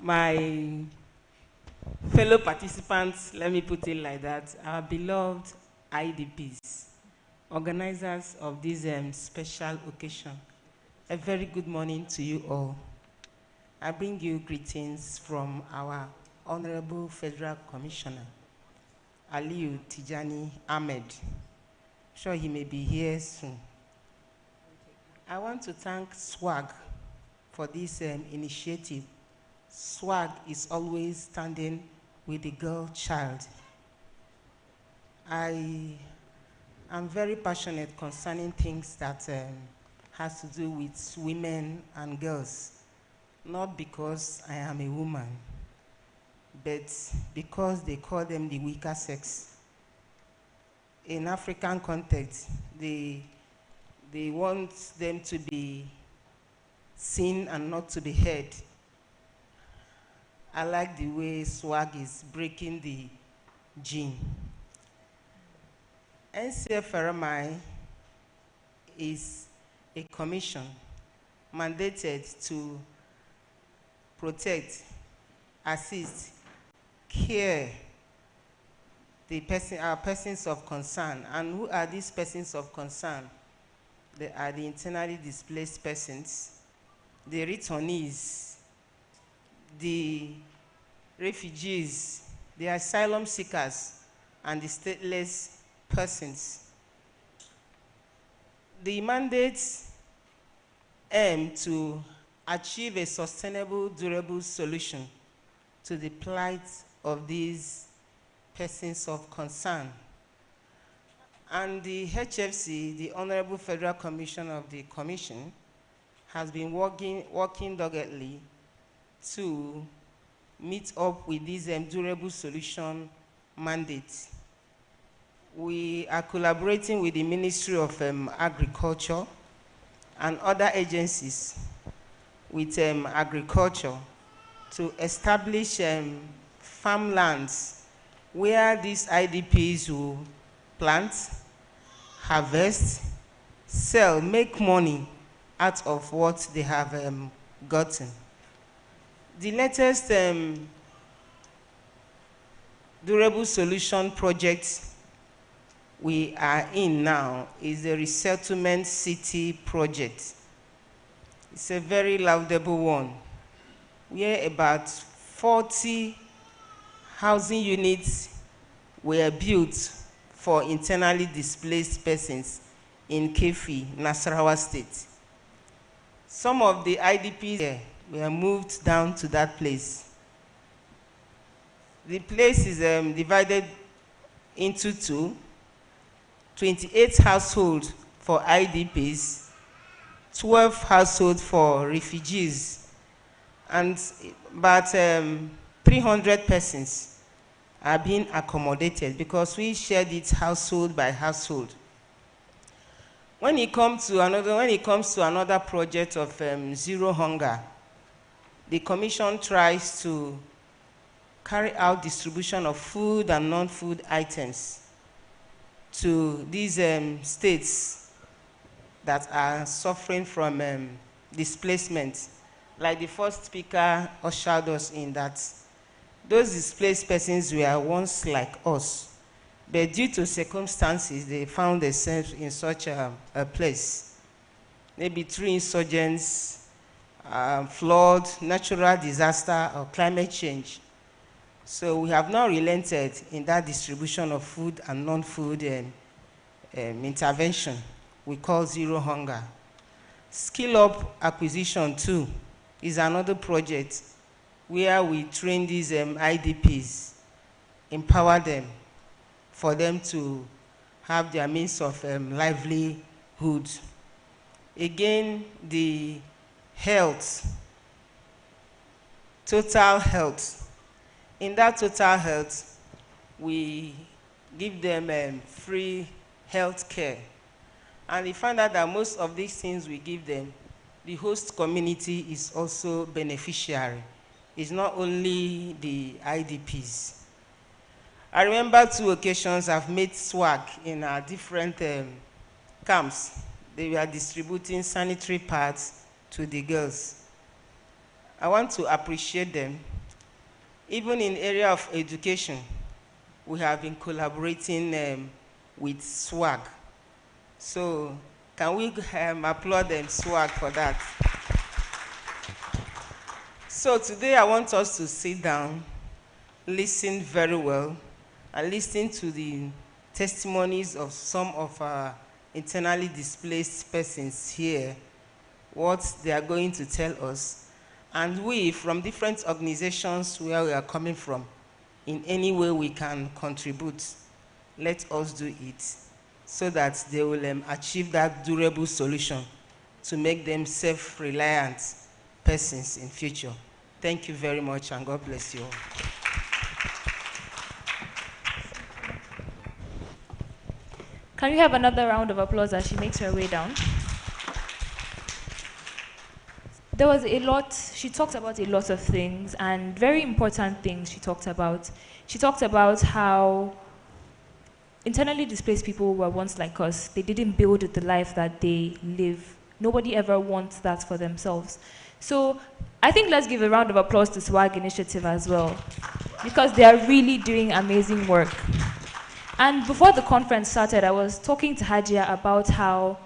My fellow participants, let me put it like that, our beloved IDPs, organizers of this special occasion, a very good morning to you all. I bring you greetings from our Honorable Federal Commissioner, Aliyu Tijani Ahmed. I'm sure he may be here soon. I want to thank SWAG for this initiative. SWAG is always standing with the girl child. I am very passionate concerning things that has to do with women and girls, not because I am a woman, but because they call them the weaker sex. In African context, they want them to be seen and not to be heard. I like the way SWAG is breaking the gene. NCFRMI is a commission mandated to protect, assist, care our persons of concern. And who are these persons of concern? They are the internally displaced persons, the returnees, the refugees, the asylum seekers, and the stateless persons. The mandates aim to achieve a sustainable, durable solution to the plight of these persons of concern. And the HFC, the Honorable Federal Commission of the Commission, has been working doggedly to meet up with this durable solution mandate. We are collaborating with the Ministry of Agriculture and other agencies with agriculture to establish farmlands where these IDPs will plant, harvest, sell, make money out of what they have gotten. The latest durable solution project we are in now is the Resettlement City project. It's a very laudable one, where about 40 housing units were built for internally displaced persons in Kefi, Nasarawa State. Some of the IDPs were moved down to that place. The place is divided into two: 28 households for IDPs, 12 households for refugees, and about 300 persons are being accommodated because we shared it household by household. When it comes to another project of Zero Hunger, the Commission tries to carry out distribution of food and non-food items to these states that are suffering from displacement. Like the first speaker ushered us in, that those displaced persons were once like us, but due to circumstances, they found themselves in such a place. Maybe through insurgents, flood, natural disaster, or climate change. So we have now relented in that distribution of food and non-food intervention we call Zero Hunger. Skill Up Acquisition too is another project where we train these IDPs, empower them for them to have their means of livelihood. Again, the health, total health. In that total health, we give them free health care. And we find out that most of these things we give them, the host community is also beneficiary. It's not only the IDPs. I remember 2 occasions I've made SWAG in our different camps. They were distributing sanitary pads to the girls. I want to appreciate them Even in area of education, we have been collaborating with SWAG. So can we applaud them, SWAG, for that? So today I want us to sit down, listen very well, and listen to the testimonies of some of our internally displaced persons here, what they are going to tell us. And we, from different organizations where we are coming from, in any way we can contribute, let us do it so that they will achieve that durable solution to make them self-reliant persons in future. Thank you very much, and God bless you all. Can we have another round of applause as she makes her way down? There was a lot, she talked about a lot of things, and very important things she talked about. She talked about how internally displaced people were once like us. They didn't build the life that they live. Nobody ever wants that for themselves. So I think let's give a round of applause to SWAG Initiative as well, because they are really doing amazing work. And before the conference started, I was talking to Hajia about how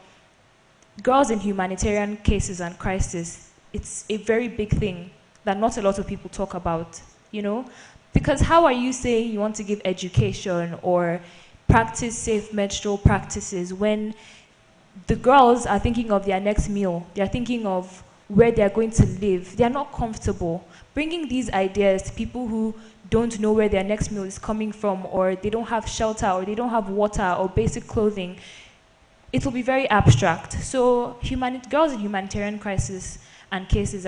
girls in humanitarian cases and crisis, it's a very big thing that not a lot of people talk about, you know? Because how are you saying you want to give education or practice safe menstrual practices when the girls are thinking of their next meal, they're thinking of where they're going to live, they're not comfortable. Bringing these ideas to people who don't know where their next meal is coming from, or they don't have shelter, or they don't have water or basic clothing, it will be very abstract. So girls in humanitarian crisis and cases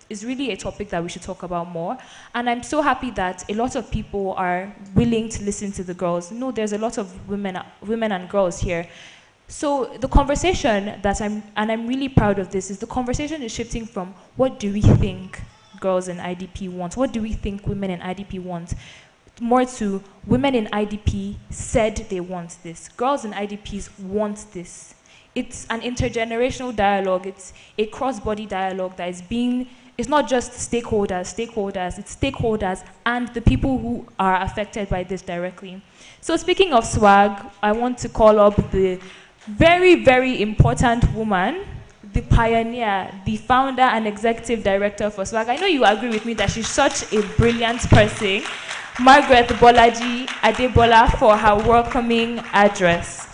is really a topic that we should talk about more. And I'm so happy that a lot of people are willing to listen to the girls. No, there's a lot of women and girls here. So the conversation I'm really proud of this, is the conversation is shifting from what do we think girls in IDP want, what do we think women in IDP want, more to women in IDP said they want this. Girls in IDPs want this. It's an intergenerational dialogue. It's a cross-body dialogue that is it's not just stakeholders, it's stakeholders and the people who are affected by this directly. So speaking of SWAG, I want to call up the very, very important woman, the pioneer, the founder and executive director for SWAG. I know you agree with me that she's such a brilliant person, Margaret Bolaji Adebola, for her welcoming address.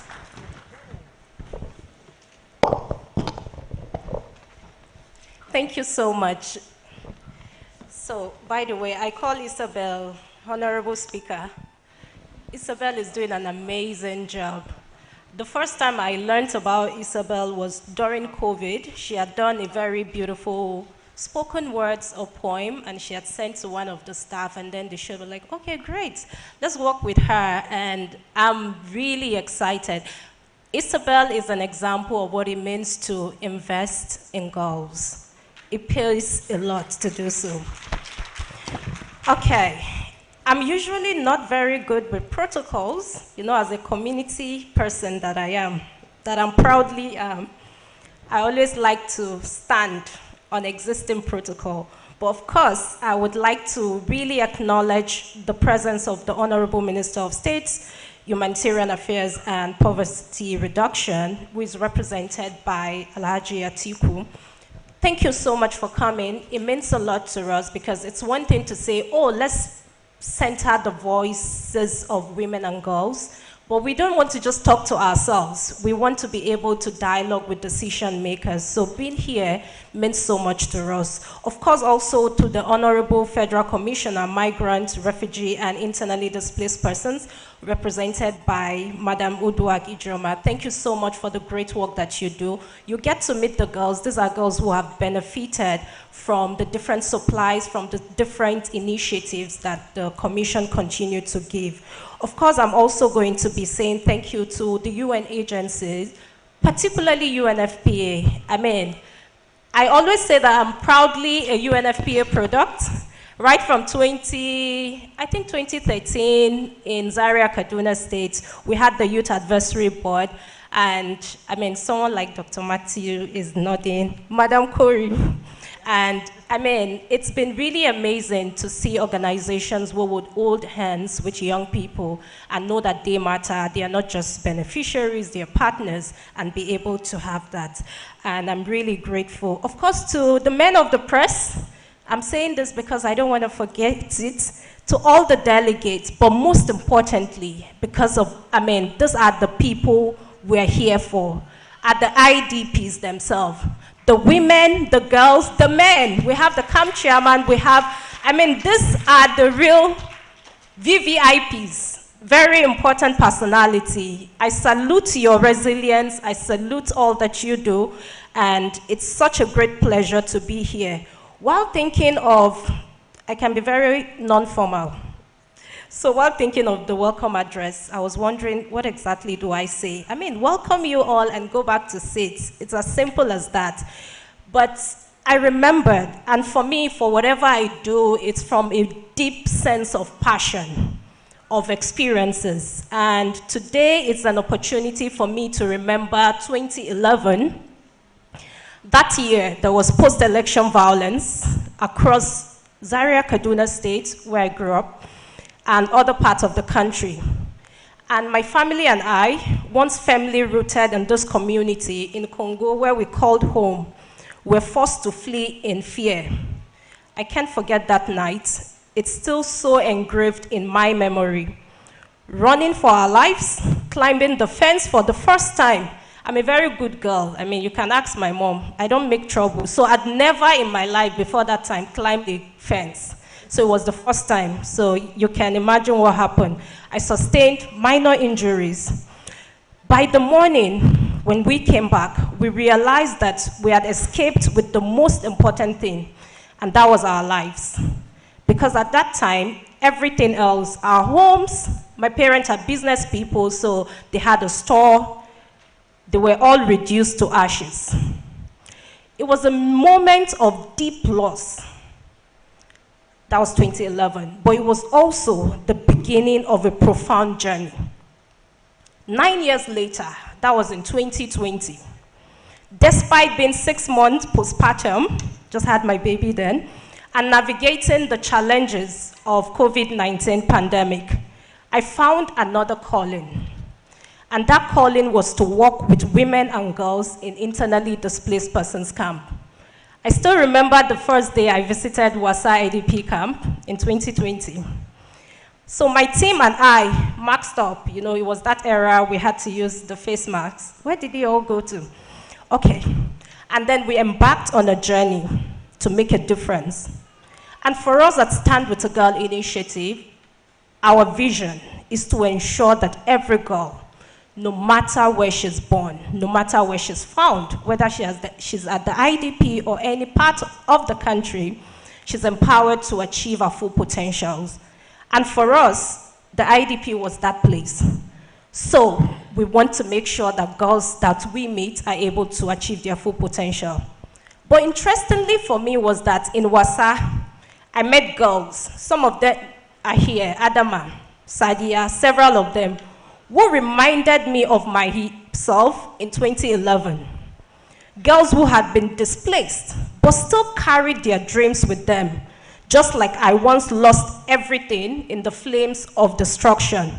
Thank you so much. So, by the way, I call Isabel Honorable Speaker. Isabel is doing an amazing job. The first time I learned about Isabel was during COVID. She had done a very beautiful spoken words or poem, and she had sent to one of the staff, and then the show were like, okay, great, let's work with her, and I'm really excited. Isabel is an example of what it means to invest in girls. It pays a lot to do so. Okay, I'm usually not very good with protocols, you know, as a community person that I am, that I'm proudly I always like to stand on existing protocol. But of course, I would like to really acknowledge the presence of the Honorable Minister of State, Humanitarian Affairs and Poverty Reduction, who is represented by Alhaji Atiku. Thank you so much for coming. It means a lot to us, because it's one thing to say, oh, let's center the voices of women and girls, but we don't want to just talk to ourselves. We want to be able to dialogue with decision makers. So being here means so much to us. Of course, also to the Honorable Federal Commissioner, Migrant, Refugee, and Internally Displaced Persons, represented by Madam Uduak Ijoma. Thank you so much for the great work that you do. You get to meet the girls. These are girls who have benefited from the different supplies, from the different initiatives that the Commission continue to give. Of course, I'm also going to be saying thank you to the UN agencies, particularly UNFPA. I mean, I always say that I'm proudly a UNFPA product. Right from 2013 in Zaria, Kaduna State, we had the Youth Advisory Board, and I mean, someone like Dr. Matthew is nodding, Madam Corey. And I mean, it's been really amazing to see organizations who would hold hands with young people and know that they matter. They are not just beneficiaries, they are partners, and be able to have that. And I'm really grateful. Of course, to the men of the press, I'm saying this because I don't want to forget it, to all the delegates, but most importantly, because of, I mean, these are the people we're here for, are the IDPs themselves. The women, the girls, the men. We have the camp chairman, we have, I mean, these are the real VVIPs, very important personality. I salute your resilience, I salute all that you do, and it's such a great pleasure to be here. While thinking of, I can be very non-formal. So while thinking of the welcome address, I was wondering, what exactly do I say? I mean, welcome you all and go back to seats. It's as simple as that. But I remembered, and for me, for whatever I do, it's from a deep sense of passion, of experiences. And today is an opportunity for me to remember 2011. That year, there was post-election violence across Zaria, Kaduna State, where I grew up, and other parts of the country. And my family and I, once firmly rooted in this community in Congo, where we called home, were forced to flee in fear. I can't forget that night. It's still so engraved in my memory. Running for our lives, climbing the fence for the first time. I'm a very good girl. I mean, you can ask my mom. I don't make trouble. So I'd never in my life before that time climbed a fence. So it was the first time. So you can imagine what happened. I sustained minor injuries. By the morning, when we came back, we realized that we had escaped with the most important thing, and that was our lives. Because at that time, everything else, our homes, my parents are business people, so they had a store. They were all reduced to ashes. It was a moment of deep loss. That was 2011. But it was also the beginning of a profound journey. 9 years later, that was in 2020. Despite being 6 months postpartum, just had my baby then, and navigating the challenges of COVID-19 pandemic, I found another calling. And that calling was to work with women and girls in internally displaced persons camp. I still remember the first day I visited Wasa IDP camp in 2020. So my team and I masked up. You know, it was that era we had to use the face masks. Where did they all go to? Okay. And then we embarked on a journey to make a difference. And for us at Stand With a Girl Initiative, our vision is to ensure that every girl, no matter where she's born, no matter where she's found, whether she's at the IDP or any part of the country, she's empowered to achieve her full potentials. And for us, the IDP was that place. So we want to make sure that girls that we meet are able to achieve their full potential. But interestingly for me was that in Wasa, I met girls. Some of them are here, Adama, Sadia, several of them, who reminded me of myself in 2011. Girls who had been displaced, but still carried their dreams with them, just like I once lost everything in the flames of destruction.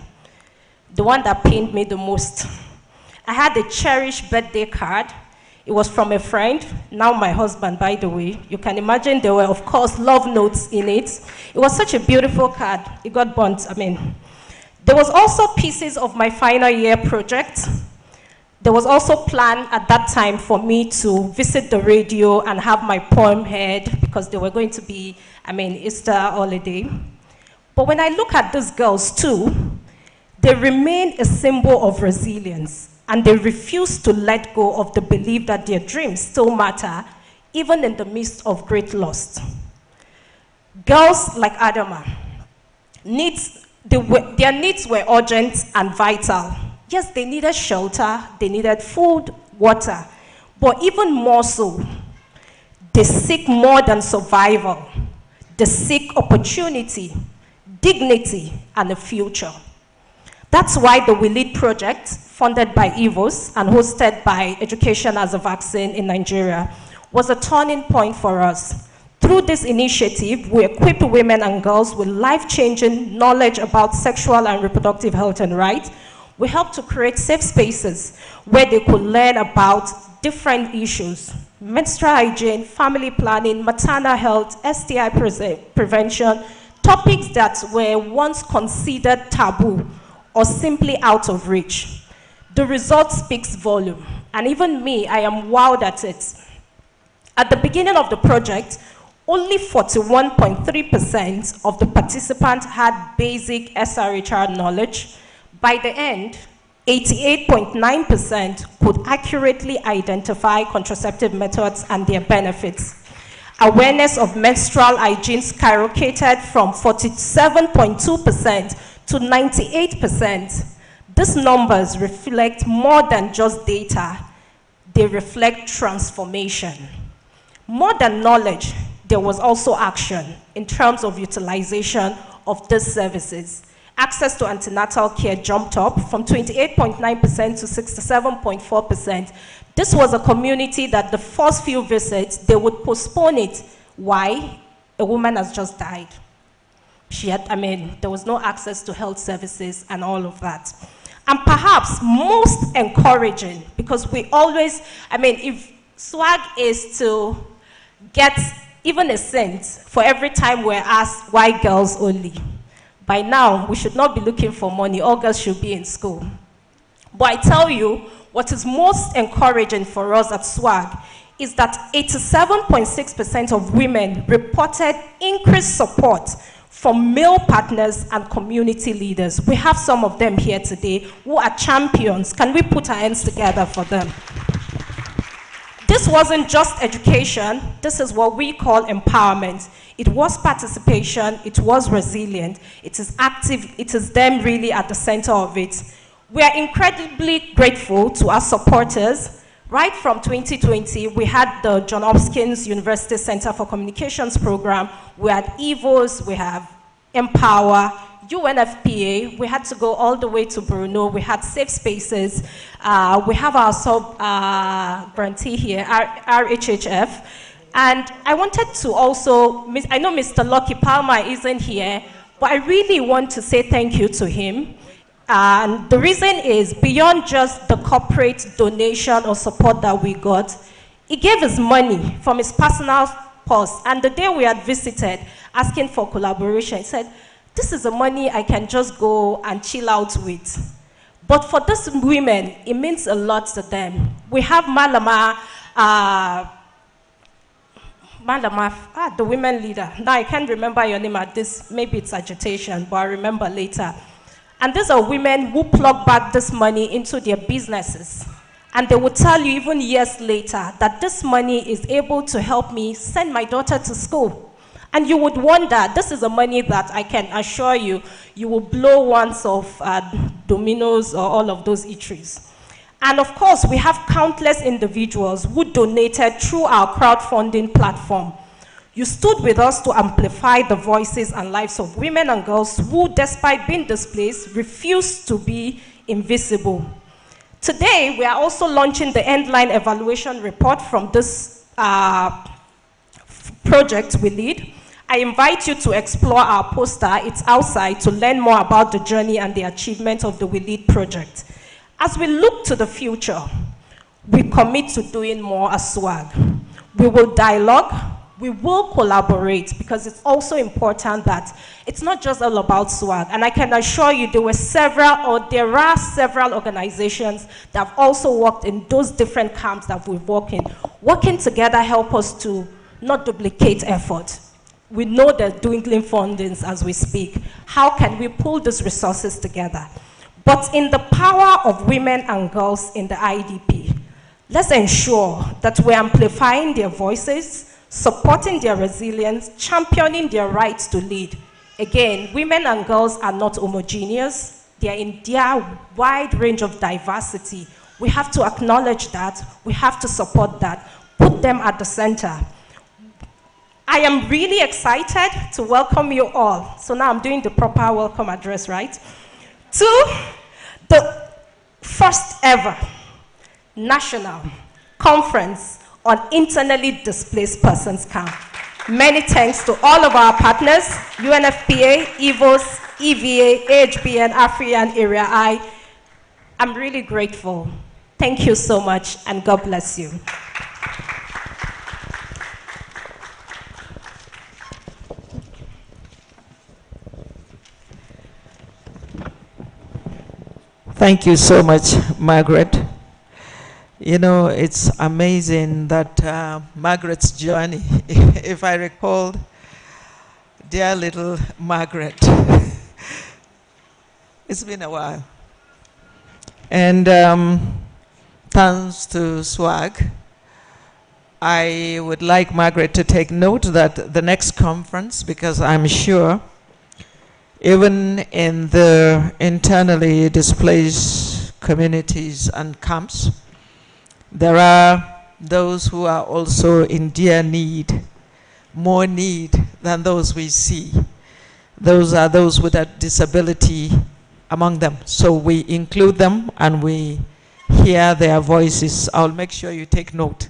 The one that pained me the most. I had a cherished birthday card. It was from a friend, now my husband, by the way. You can imagine there were, of course, love notes in it. It was such a beautiful card. It got burnt, There was also pieces of my final year project. There was also planned at that time for me to visit the radio and have my poem heard because they were going to be, Easter holiday. But when I look at these girls too, they remain a symbol of resilience, and they refuse to let go of the belief that their dreams still matter, even in the midst of great loss. Girls like Adama, their needs were urgent and vital. Yes, they needed shelter, they needed food, water, but even more so, they seek more than survival. They seek opportunity, dignity, and a future. That's why the We Lead project, funded by EVOS and hosted by Education as a Vaccine in Nigeria, was a turning point for us. Through this initiative, we equipped women and girls with life-changing knowledge about sexual and reproductive health and rights. We helped to create safe spaces where they could learn about different issues: menstrual hygiene, family planning, maternal health, STI prevention, topics that were once considered taboo or simply out of reach. The result speaks volume, and even me, I am wowed at it. At the beginning of the project, only 41.3% of the participants had basic SRHR knowledge. By the end, 88.9% could accurately identify contraceptive methods and their benefits. Awareness of menstrual hygiene skyrocketed from 47.2% to 98%. These numbers reflect more than just data. They reflect transformation. More than knowledge, there was also action in terms of utilization of these services. Access to antenatal care jumped up from 28.9% to 67.4%. This was a community that the first few visits, they would postpone it. Why? A woman has just died. There was no access to health services and all of that. And perhaps most encouraging, because we always, if SWAG is to get even a cent for every time we're asked why girls only, by now we should not be looking for money. All girls should be in school. But I tell you, what is most encouraging for us at SWAG is that 87.6% of women reported increased support from male partners and community leaders. We have some of them here today who are champions. Can we put our hands together for them? This wasn't just education. This is what we call empowerment. It was participation. It was resilient. It is active. It is them really at the center of it. We are incredibly grateful to our supporters. Right from 2020, we had the John Hopkins University Center for Communications program. We had EVOS, we have Empower, UNFPA. We had to go all the way to Bruno. We had safe spaces. We have our sub-grantee here, RHHF. And I wanted to also, I know Mr. Lucky Palmer isn't here, but I really want to say thank you to him. And the reason is, beyond just the corporate donation or support that we got, he gave his money from his personal purse. And the day we had visited, asking for collaboration, he said, this is the money I can just go and chill out with. But for these women, it means a lot to them. We have Malama, the women leader. Now I can't remember your name at this, maybe it's agitation, but I'll remember later. And these are women who plug back this money into their businesses. And they will tell you even years later that this money is able to help me send my daughter to school. And you would wonder, this is the money that I can assure you, you will blow once of Domino's or all of those eateries. And of course, we have countless individuals who donated through our crowdfunding platform. You stood with us to amplify the voices and lives of women and girls who, despite being displaced, refused to be invisible. Today, we are also launching the Endline Evaluation Report from this project we lead. I invite you to explore our poster. It's outside to learn more about the journey and the achievement of the We Lead project. As we look to the future, we commit to doing more as SWAG. We will dialogue. We will collaborate, because it's also important that it's not just all about SWAG. And I can assure you there are several organizations that have also worked in those different camps that we've worked in. Working together help us to not duplicate effort. We know the dwindling fundings as we speak. How can we pull these resources together? But in the power of women and girls in the IDP, let's ensure that we're amplifying their voices, supporting their resilience, championing their rights to lead. Again, women and girls are not homogeneous. They are in their wide range of diversity. We have to acknowledge that. We have to support that. Put them at the center. I am really excited to welcome you all. So now I'm doing the proper welcome address, right? To the first ever National Conference on internally displaced persons camp. Many thanks to all of our partners, UNFPA, EVOS, EVA, AHBN, African Area I. I'm really grateful. Thank you so much, and God bless you. Thank you so much, Margaret. You know, it's amazing that Margaret's journey, if I recall, dear little Margaret, it's been a while. And thanks to SWAG, I would like Margaret to take note that the next conference, because I'm sure even in the internally displaced communities and camps, there are those who are also in dear need, more need than those we see. Those are those with a disability among them. So we include them and we hear their voices. I'll make sure you take note.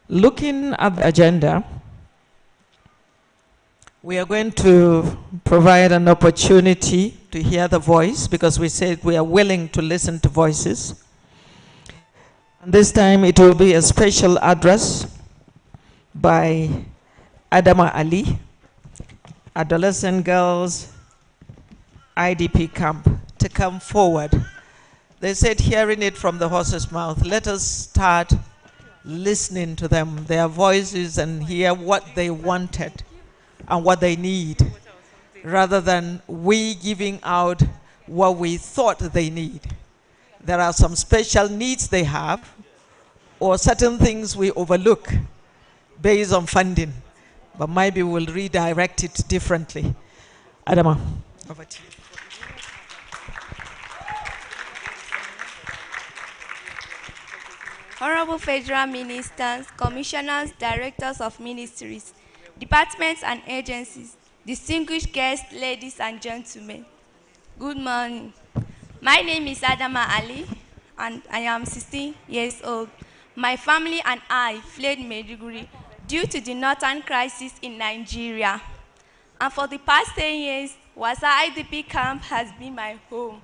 Looking at the agenda, we are going to provide an opportunity to hear the voice, because we said we are willing to listen to voices. And this time it will be a special address by Adama Ali, Adolescent Girls IDP Camp, to come forward. They said, hearing it from the horse's mouth, let us start listening to them, their voices, and hear what they wanted and what they need, rather than we giving out what we thought they need. There are some special needs they have, or certain things we overlook based on funding, but maybe we'll redirect it differently. Adama, over to you. Honorable Federal Ministers, Commissioners, Directors of Ministries, Departments and Agencies, distinguished guests, ladies and gentlemen, good morning. My name is Adama Ali, and I am 16 years old. My family and I fled Maiduguri due to the northern crisis in Nigeria. And for the past 10 years, Wasa IDP camp has been my home.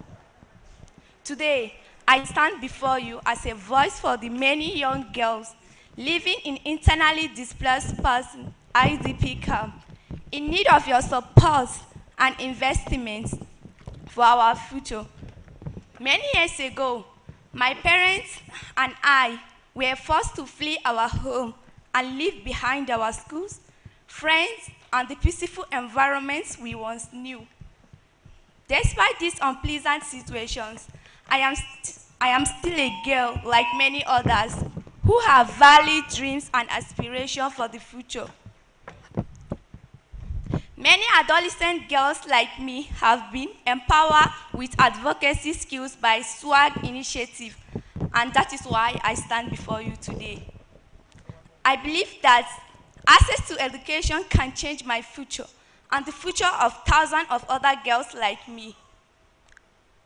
Today, I stand before you as a voice for the many young girls living in internally displaced persons IDP camp, in need of your support and investments for our future. Many years ago, my parents and I were forced to flee our home and leave behind our schools, friends, and the peaceful environments we once knew. Despite these unpleasant situations, I am still a girl like many others who have valid dreams and aspirations for the future. Many adolescent girls like me have been empowered with advocacy skills by SWAG initiative, and that is why I stand before you today. I believe that access to education can change my future and the future of thousands of other girls like me.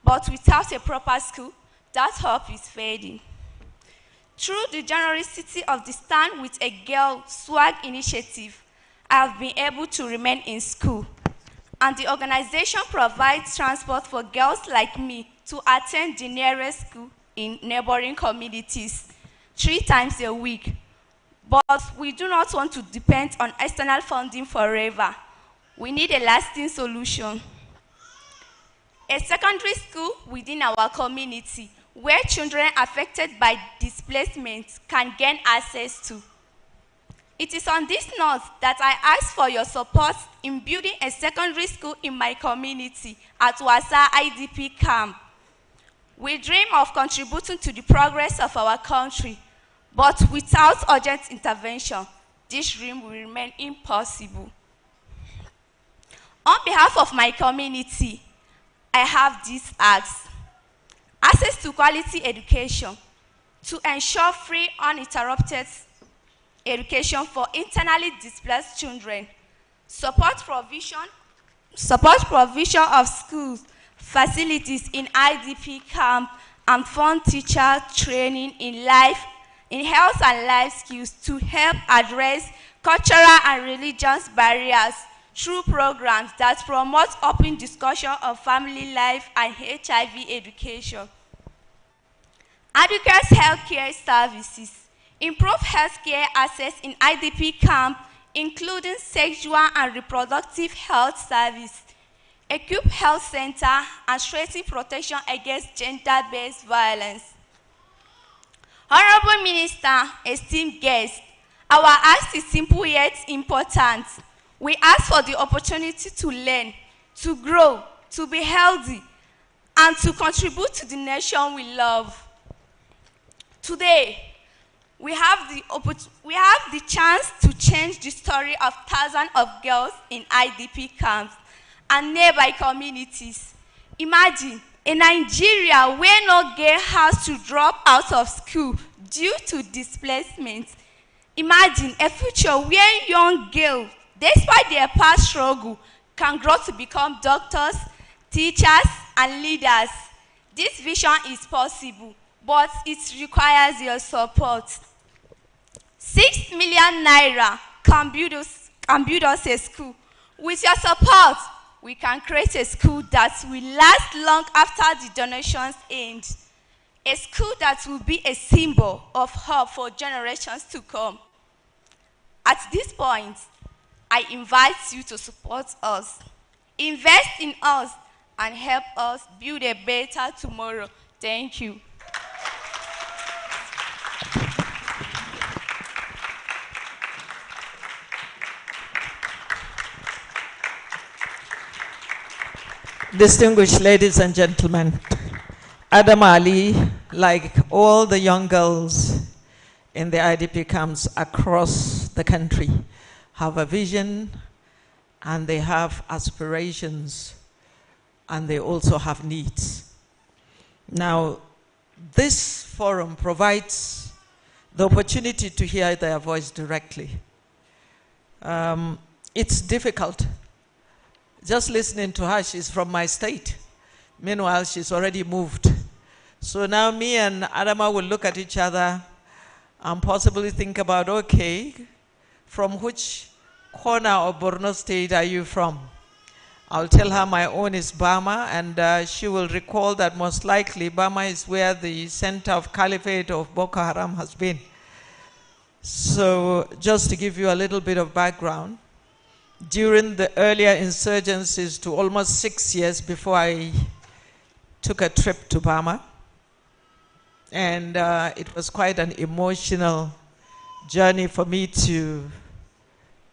But without a proper school, that hope is fading. Through the generosity of the Stand with a Girl SWAG initiative, I have been able to remain in school, and the organization provides transport for girls like me to attend the nearest school in neighboring communities 3 times a week. But we do not want to depend on external funding forever. We need a lasting solution. A secondary school within our community where children affected by displacement can gain access to. It is on this note that I ask for your support in building a secondary school in my community at Wasa IDP camp. We dream of contributing to the progress of our country, but without urgent intervention, this dream will remain impossible. On behalf of my community, I have these asks: access to quality education, to ensure free, uninterrupted education for internally displaced children, support provision of schools, facilities in IDP camp, and fund teacher training in health and life skills to help address cultural and religious barriers through programs that promote open discussion of family life and HIV education. Adequate healthcare services. Improve healthcare access in IDP camp, including sexual and reproductive health service. Equip health center and strengthen protection against gender-based violence. Honorable Minister, esteemed guests, our ask is simple yet important. We ask for the opportunity to learn, to grow, to be healthy, and to contribute to the nation we love. Today, we have the chance to change the story of thousands of girls in IDP camps and nearby communities. Imagine a Nigeria where no girl has to drop out of school due to displacement. Imagine a future where young girls, despite their past struggle, can grow to become doctors, teachers, and leaders. This vision is possible, but it requires your support. 6 million naira can build us a school. With your support, we can create a school that will last long after the donations end. A school that will be a symbol of hope for generations to come. At this point, I invite you to support us, invest in us, and help us build a better tomorrow. Thank you. Distinguished ladies and gentlemen, Adam Ali, like all the young girls in the IDP camps across the country, have a vision and they have aspirations and they also have needs. Now, this forum provides the opportunity to hear their voice directly. It's difficult. Just listening to her, she's from my state. Meanwhile, she's already moved. So now me and Adama will look at each other and possibly think about, okay, from which corner of Borno State are you from? I'll tell her my own is Bama, and she will recall that most likely Bama is where the center of caliphate of Boko Haram has been. So just to give you a little bit of background, during the earlier insurgencies to almost 6 years before I took a trip to Bama, and it was quite an emotional journey for me to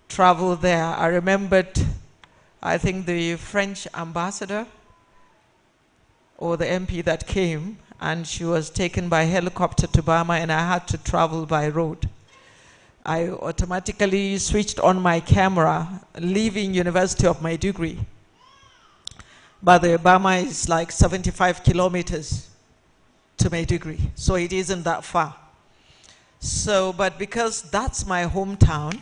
travel there. I remembered, I think, the French ambassador or the MP that came, and she was taken by helicopter to Bama, and I had to travel by road. I automatically switched on my camera, leaving University of Maiduguri. But the Bama is like 75 kilometers to Maiduguri, so it isn't that far. So, but because that's my hometown,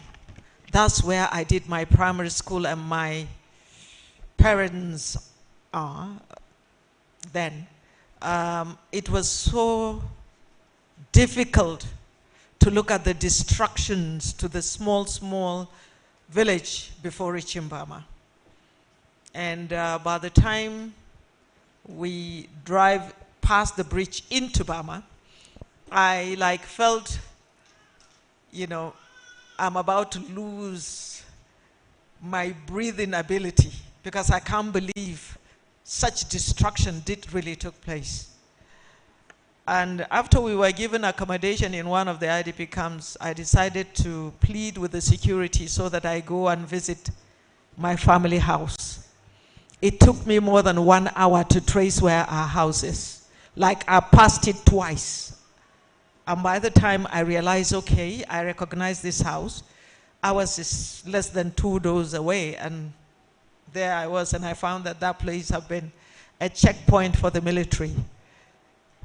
that's where I did my primary school and my parents are then, it was so difficult to look at the destructions to the small village before reaching Bama. And by the time we drive past the bridge into Bama, I felt, you know, I'm about to lose my breathing ability because I can't believe such destruction did really took place. And after we were given accommodation in one of the IDP camps, I decided to plead with the security so that I go and visit my family house. It took me more than 1 hour to trace where our house is. Like I passed it twice. And by the time I realized, okay, I recognize this house, I was just less than 2 doors away, and there I was, and I found that that place had been a checkpoint for the military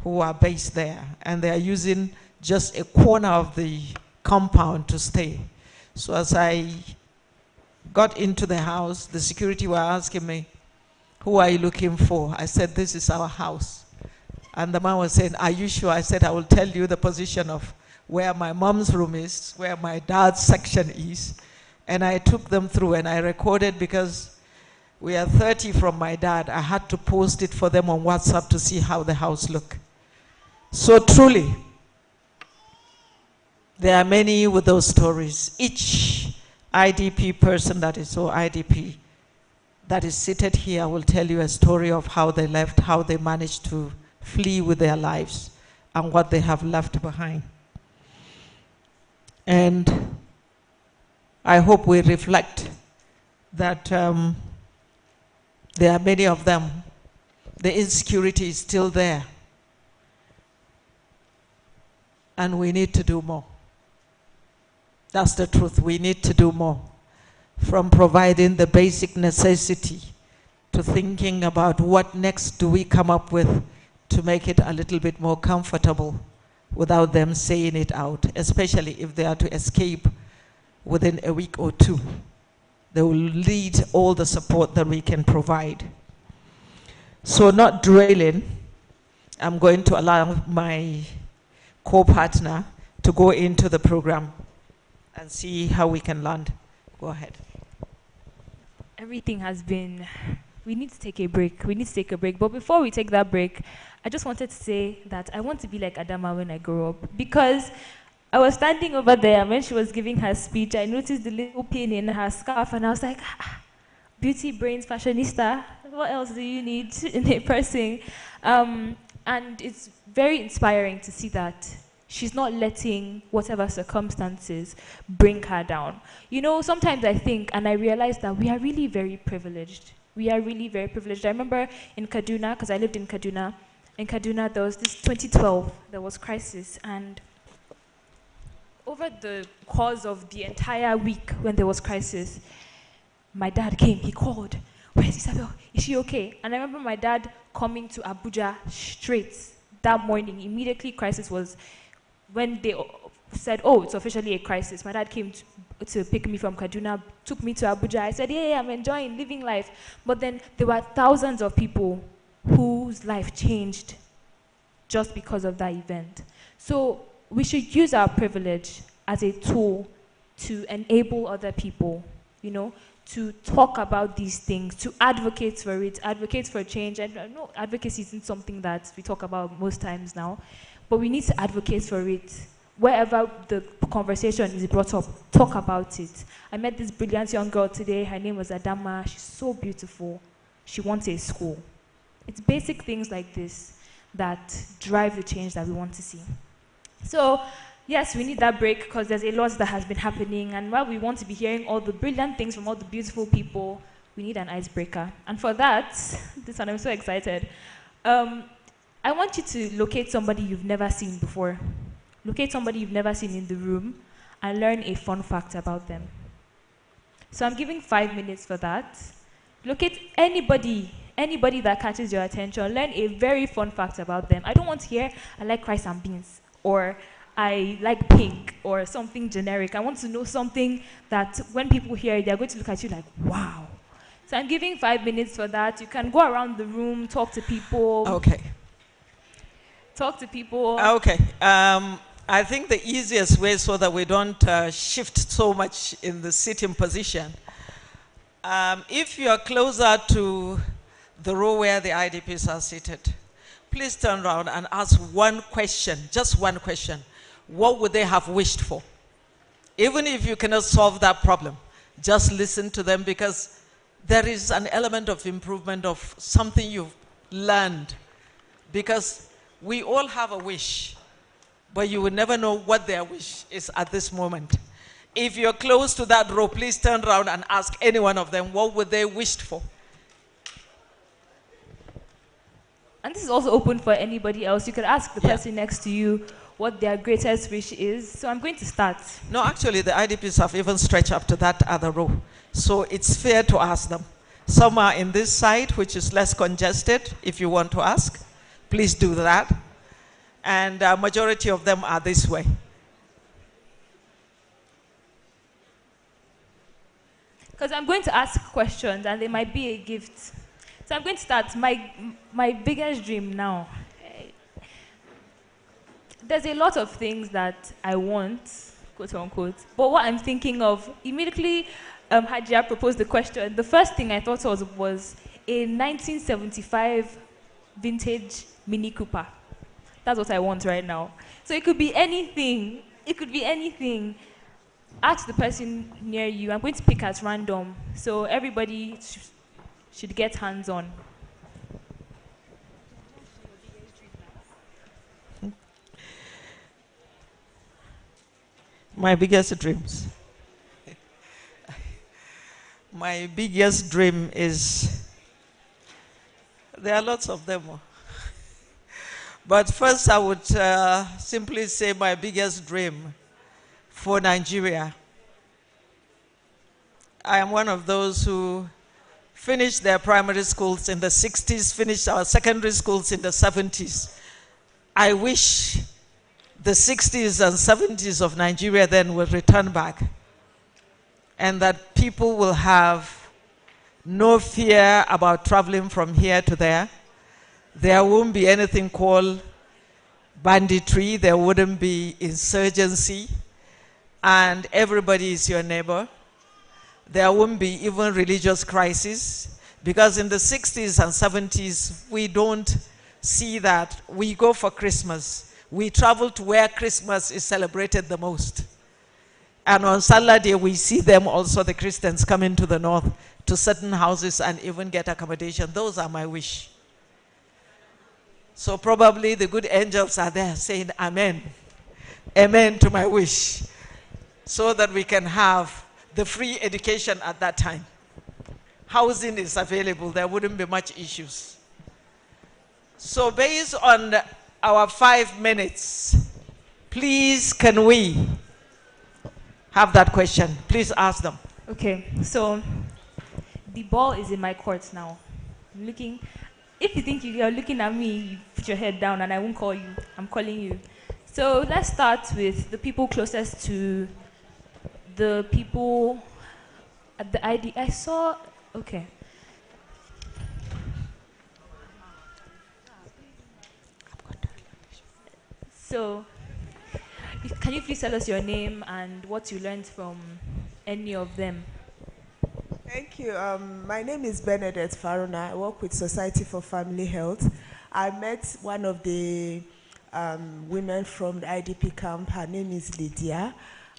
who are based there, and they are using just a corner of the compound to stay. So as I got into the house, the security were asking me, who are you looking for? I said, this is our house. And the man was saying, are you sure? I said, I will tell you the position of where my mom's room is, where my dad's section is. And I took them through and I recorded because we are 30 from my dad. I had to post it for them on WhatsApp to see how the house looked. So truly, there are many with those stories. Each IDP person that is so IDP that is seated here will tell you a story of how they left, how they managed to flee with their lives, and what they have left behind. And I hope we reflect that there are many of them. The insecurity is still there. And we need to do more. That's the truth. We need to do more. From providing the basic necessity to thinking about what next do we come up with to make it a little bit more comfortable without them saying it out, especially if they are to escape within a week or two. They will need all the support that we can provide. So not drilling, I'm going to allow my co-partner to go into the program and see how we can land. Go ahead. Everything has been, we need to take a break. We need to take a break. But before we take that break, I just wanted to say that I want to be like Adama when I grow up. Because I was standing over there and when she was giving her speech, I noticed the little pin in her scarf and I was like, beauty, brains, fashionista, what else do you need in a person? And it's very inspiring to see that she's not letting whatever circumstances bring her down. You know, sometimes I think and I realize that we are really very privileged. We are really very privileged. I remember in Kaduna, because I lived in Kaduna, there was this 2012, there was crisis, and over the course of the entire week when there was crisis, my dad came, he called, where's Isabel? Is she okay? And I remember my dad coming to Abuja straight that morning. Immediately crisis was, when they said, oh, it's officially a crisis, my dad came to pick me from Kaduna, took me to Abuja. I said, yeah, I'm enjoying living life. But then there were thousands of people whose life changed just because of that event. So we should use our privilege as a tool to enable other people, you know, to talk about these things, to advocate for it, advocate for change. And I know advocacy isn't something that we talk about most times now, but we need to advocate for it. Wherever the conversation is brought up, talk about it. I met this brilliant young girl today. Her name was Adama. She's so beautiful. She wants a school. It's basic things like this that drive the change that we want to see. So, yes, we need that break because there's a lot that has been happening. And while we want to be hearing all the brilliant things from all the beautiful people, we need an icebreaker. And for that, this one, I'm so excited. I want you to locate somebody you've never seen before. Locate somebody you've never seen in the room and learn a fun fact about them. So I'm giving 5 minutes for that. Locate anybody that catches your attention. Learn a very fun fact about them. I don't want to hear, I like rice and beans, or I like pink, or something generic. I want to know something that when people hear it, they're going to look at you like, wow. So I'm giving 5 minutes for that. You can go around the room, talk to people. Okay. Talk to people. Okay. I think the easiest way so that we don't shift so much in the sitting position, if you are closer to the row where the IDPs are seated, please turn around and ask one question, just one question. What would they have wished for? Even if you cannot solve that problem, just listen to them because there is an element of improvement of something you've learned. Because we all have a wish, but you will never know what their wish is at this moment. If you're close to that row, please turn around and ask any one of them, what would they wished for? And this is also open for anybody else. You could ask the person next to you what their greatest wish is. So I'm going to start. No, actually, the IDPs have even stretched up to that other row. So it's fair to ask them. Some are in this side, which is less congested. If you want to ask, please do that. And a majority of them are this way. Because I'm going to ask questions, and they might be a gift. So I'm going to start. My biggest dream now, there's a lot of things that I want, quote unquote, but what I'm thinking of immediately, Hajia proposed the question. The first thing I thought was a 1975 vintage Mini Cooper. That's what I want right now. So it could be anything. It could be anything. Ask the person near you. I'm going to pick at random, so everybody should get hands on. My biggest dreams. My biggest dream is, there are lots of them. But first I would simply say my biggest dream for Nigeria. I am one of those who finished their primary schools in the 60s, finished our secondary schools in the 70s. I wish the 60s and 70s of Nigeria then will return back, and that people will have no fear about traveling from here to there. There won't be anything called banditry, there wouldn't be insurgency, and everybody is your neighbor. There won't be even religious crisis, because in the 60s and 70s, we don't see that. We go for Christmas. We travel to where Christmas is celebrated the most. And on Salah Day, we see them also, the Christians, coming to the north to certain houses and even get accommodation. Those are my wish. So probably the good angels are there saying amen. Amen to my wish. So that we can have the free education at that time. Housing is available. There wouldn't be much issues. So based on our 5 minutes, please can we have that question? Please ask them. Okay, so the ball is in my court now. I'm looking. If you think you're looking at me, you put your head down and I won't call you. I'm calling you. So let's start with the people closest to the people at the ID. I saw, okay. So, can you please tell us your name and what you learned from any of them? Thank you. My name is Bernadette Faruna. I work with Society for Family Health. I met one of the women from the IDP camp. Her name is Lydia.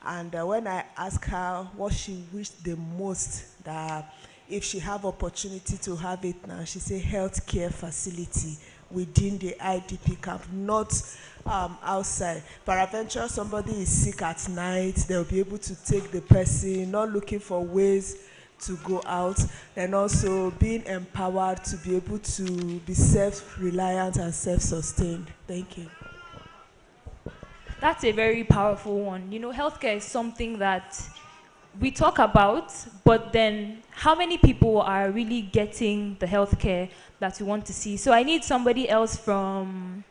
And when I asked her what she wished the most, that if she have opportunity to have it now, she said healthcare facility within the IDP camp, not outside. Peradventure, somebody is sick at night, they'll be able to take the person, not looking for ways to go out, and also being empowered to be able to be self-reliant and self-sustained. Thank you. That's a very powerful one. You know, healthcare is something that we talk about, but then how many people are really getting the healthcare that we want to see? So I need somebody else from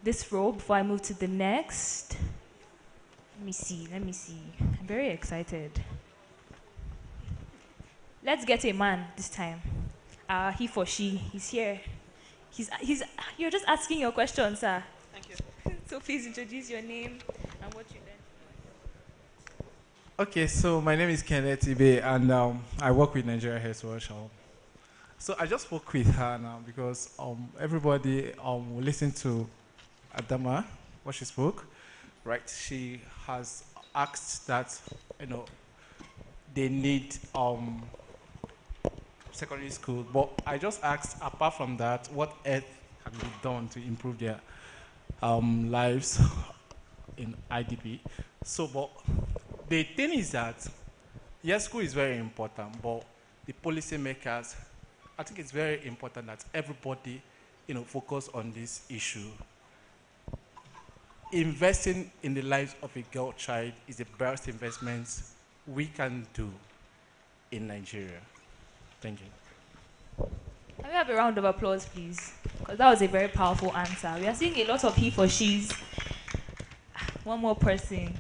this row before I move to the next. Let me see. I'm very excited. Let's get a man this time. He for she, he's here. You're just asking your question, sir. Thank you. So please introduce your name and what you learned. Okay, so my name is Kenneth Ibe, and I work with Nigeria Health Watch. So I just spoke with her now because everybody will listen to Adama, what she spoke, right? She has asked that, you know, they need secondary school, but I just asked, apart from that, what else can be done to improve their lives in IDP? So, but the thing is that, yes, school is very important, but the policymakers, I think it's very important that everybody, you know, focus on this issue. Investing in the lives of a girl child is the best investment we can do in Nigeria. Thank you. Can we have a round of applause, please? Because that was a very powerful answer. We are seeing a lot of he for she's. One more person.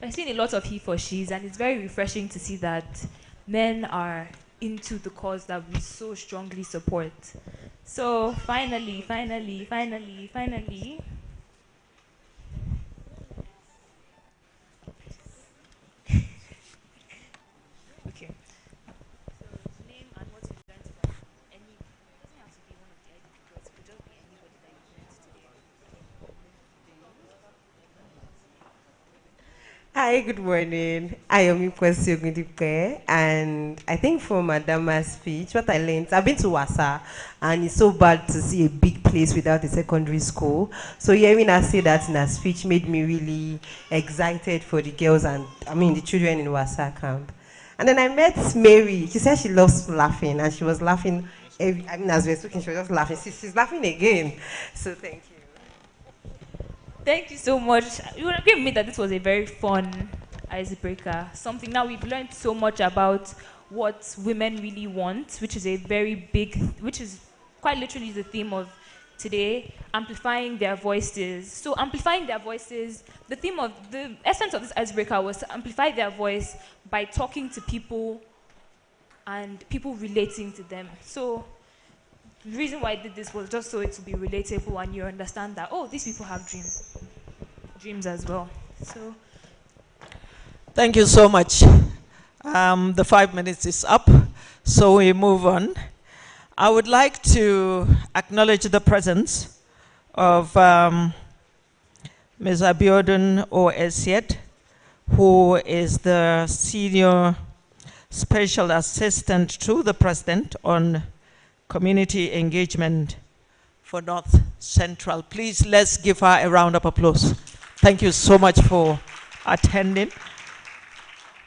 We're seeing a lot of he for she's, and it's very refreshing to see that men are into the cause that we so strongly support. So finally, Hi, good morning. I am Ikwesi Ogundipe, and I think from Madama's speech, what I learned, I've been to Wasa, and it's so bad to see a big place without a secondary school. So hearing her say that in her speech made me really excited for the girls and, I mean, the children in Wasa camp. And then I met Mary. She said she loves laughing, and she was laughing. As we were speaking, she was just laughing. She's laughing again. So thank you. Thank you so much. You would agree with me that this was a very fun icebreaker. Something now we've learned so much about what women really want, which is a very big, which is quite literally the theme of today, amplifying their voices. So amplifying their voices, the essence of this icebreaker was to amplify their voice by talking to people and people relating to them. So the reason why I did this was just so it to be relatable and you understand that, oh, these people have dreams as well. So, Thank you so much. The 5 minutes is up, so we move on. I would like to acknowledge the presence of Ms. Abiodun Esiet, who is the Senior Special Assistant to the President on Community Engagement for North Central. Please, let's give her a round of applause. Thank you so much for attending.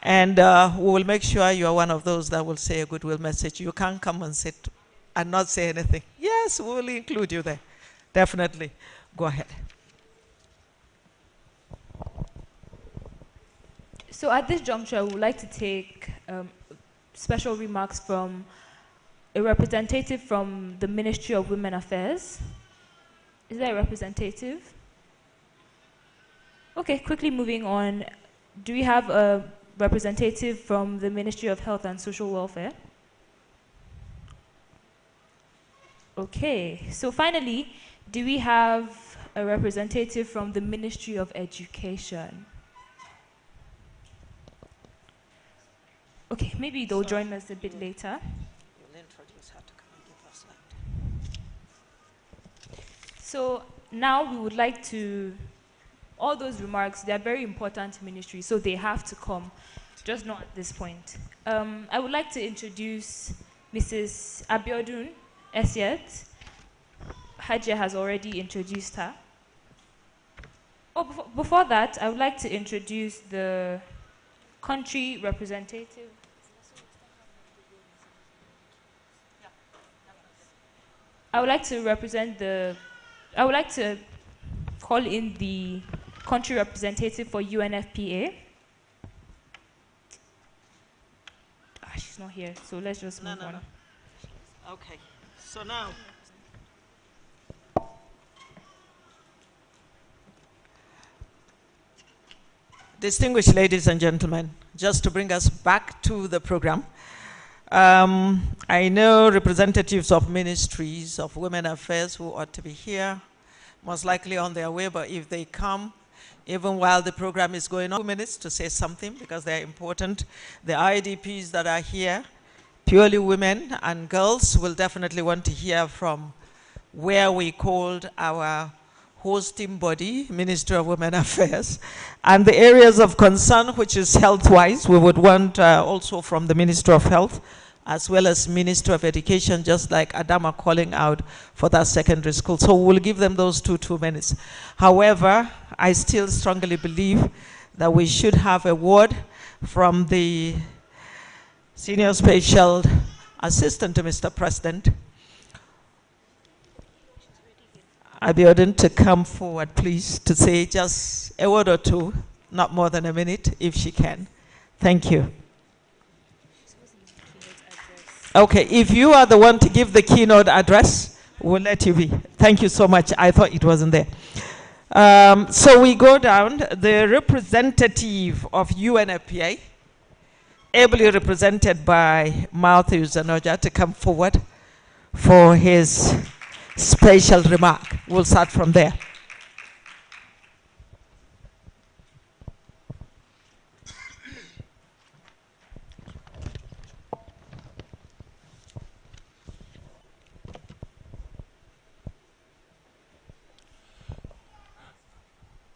And we will make sure you are one of those that will say a goodwill message. You can't come and sit and not say anything. Yes, we will include you there. Definitely. Go ahead. so at this juncture, we would like to take special remarks from a representative from the Ministry of Women Affairs. Is there a representative? Okay, quickly moving on. Do we have a representative from the Ministry of Health and Social Welfare? Okay, so finally, do we have a representative from the Ministry of Education? Okay, maybe they'll join us a bit later. So now we would like to, all those remarks, they are very important to ministry, so they have to come, just not at this point. I would like to introduce Mrs. Abiodun Esiet. Hajia has already introduced her. Oh, before that, I would like to introduce the country representative. I would like to call in the country representative for UNFPA. She's not here, so let's just move on. Okay, so now. Distinguished ladies and gentlemen, just to bring us back to the program, I know representatives of ministries of women affairs who ought to be here, most likely on their way, but if they come, even while the program is going on, 2 minutes to say something because they're important. The IDPs that are here, purely women and girls, will definitely want to hear from where we called our hosting body, Ministry of Women Affairs, and the areas of concern, which is health-wise, we would want also from the Ministry of Health, as well as Ministry of Education, just like Adama calling out for that secondary school. So we'll give them those 2 minutes. However, I still strongly believe that we should have a word from the Senior Special Assistant to Mr. President, Abiodun, to come forward, please, to say just a word or two, not more than a minute, if she can. Thank you. Okay, if you are the one to give the keynote address, we'll let you be. Thank you so much. I thought it wasn't there. So we go down. The representative of UNFPA, ably represented by Matthew Zanoja, to come forward for his special remark. We'll start from there.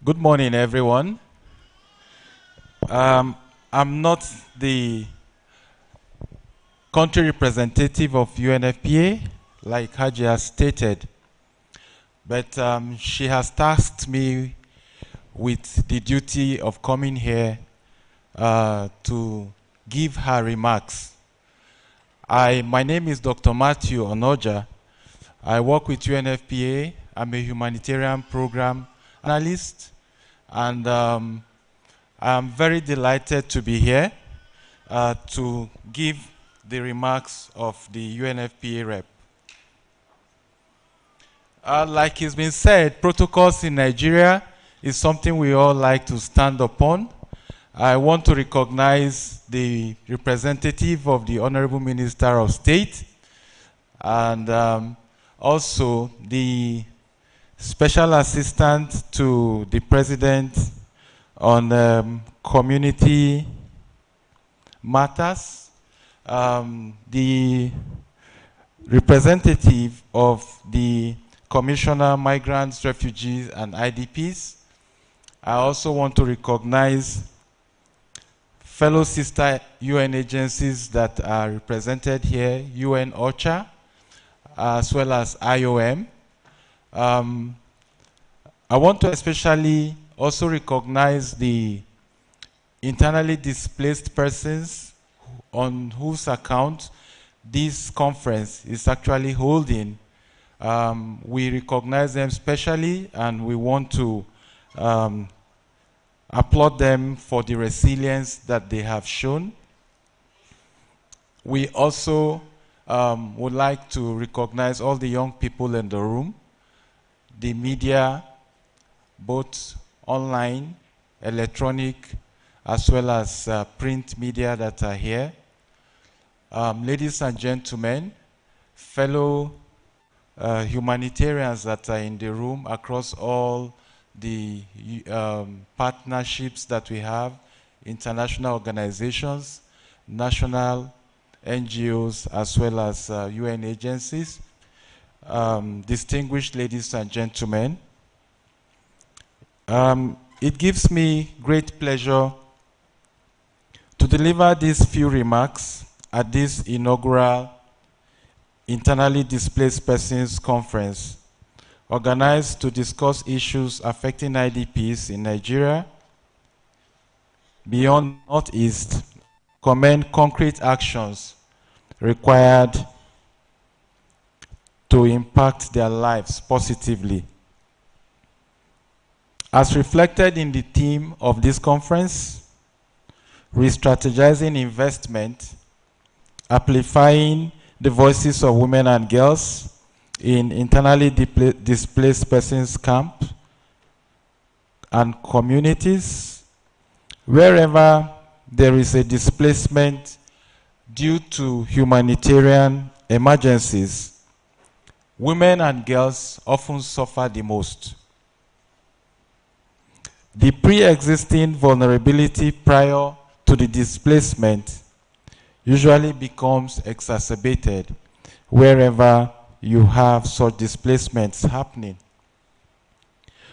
Good morning, everyone. I'm not the country representative of UNFPA, like Haji has stated, but she has tasked me with the duty of coming here to give her remarks. My name is Dr. Matthew Onoja. I work with UNFPA. I'm a humanitarian program analyst, and I'm very delighted to be here to give the remarks of the UNFPA rep. Like it's been said, protocols in Nigeria is something we all like to stand upon. I want to recognize the representative of the Honorable Minister of State and also the Special Assistant to the President on community matters, the representative of the Commissioner, Migrants, Refugees, and IDPs. I also want to recognize fellow sister UN agencies that are represented here, UN OCHA, as well as IOM. I want to especially also recognize the internally displaced persons on whose account this conference is actually holding. We recognize them specially, and we want to applaud them for the resilience that they have shown. We also would like to recognize all the young people in the room, the media, both online, electronic, as well as print media that are here. Ladies and gentlemen, fellow humanitarians that are in the room across all the partnerships that we have, international organizations, national NGOs, as well as UN agencies, distinguished ladies and gentlemen, it gives me great pleasure to deliver these few remarks at this inaugural Internally Displaced Persons Conference, organized to discuss issues affecting IDPs in Nigeria, beyond Northeast, commend concrete actions required to impact their lives positively. As reflected in the theme of this conference, re-strategizing investment, amplifying the voices of women and girls in internally displaced persons camps and communities, wherever there is a displacement due to humanitarian emergencies, women and girls often suffer the most. The pre-existing vulnerability prior to the displacement usually becomes exacerbated wherever you have such displacements happening.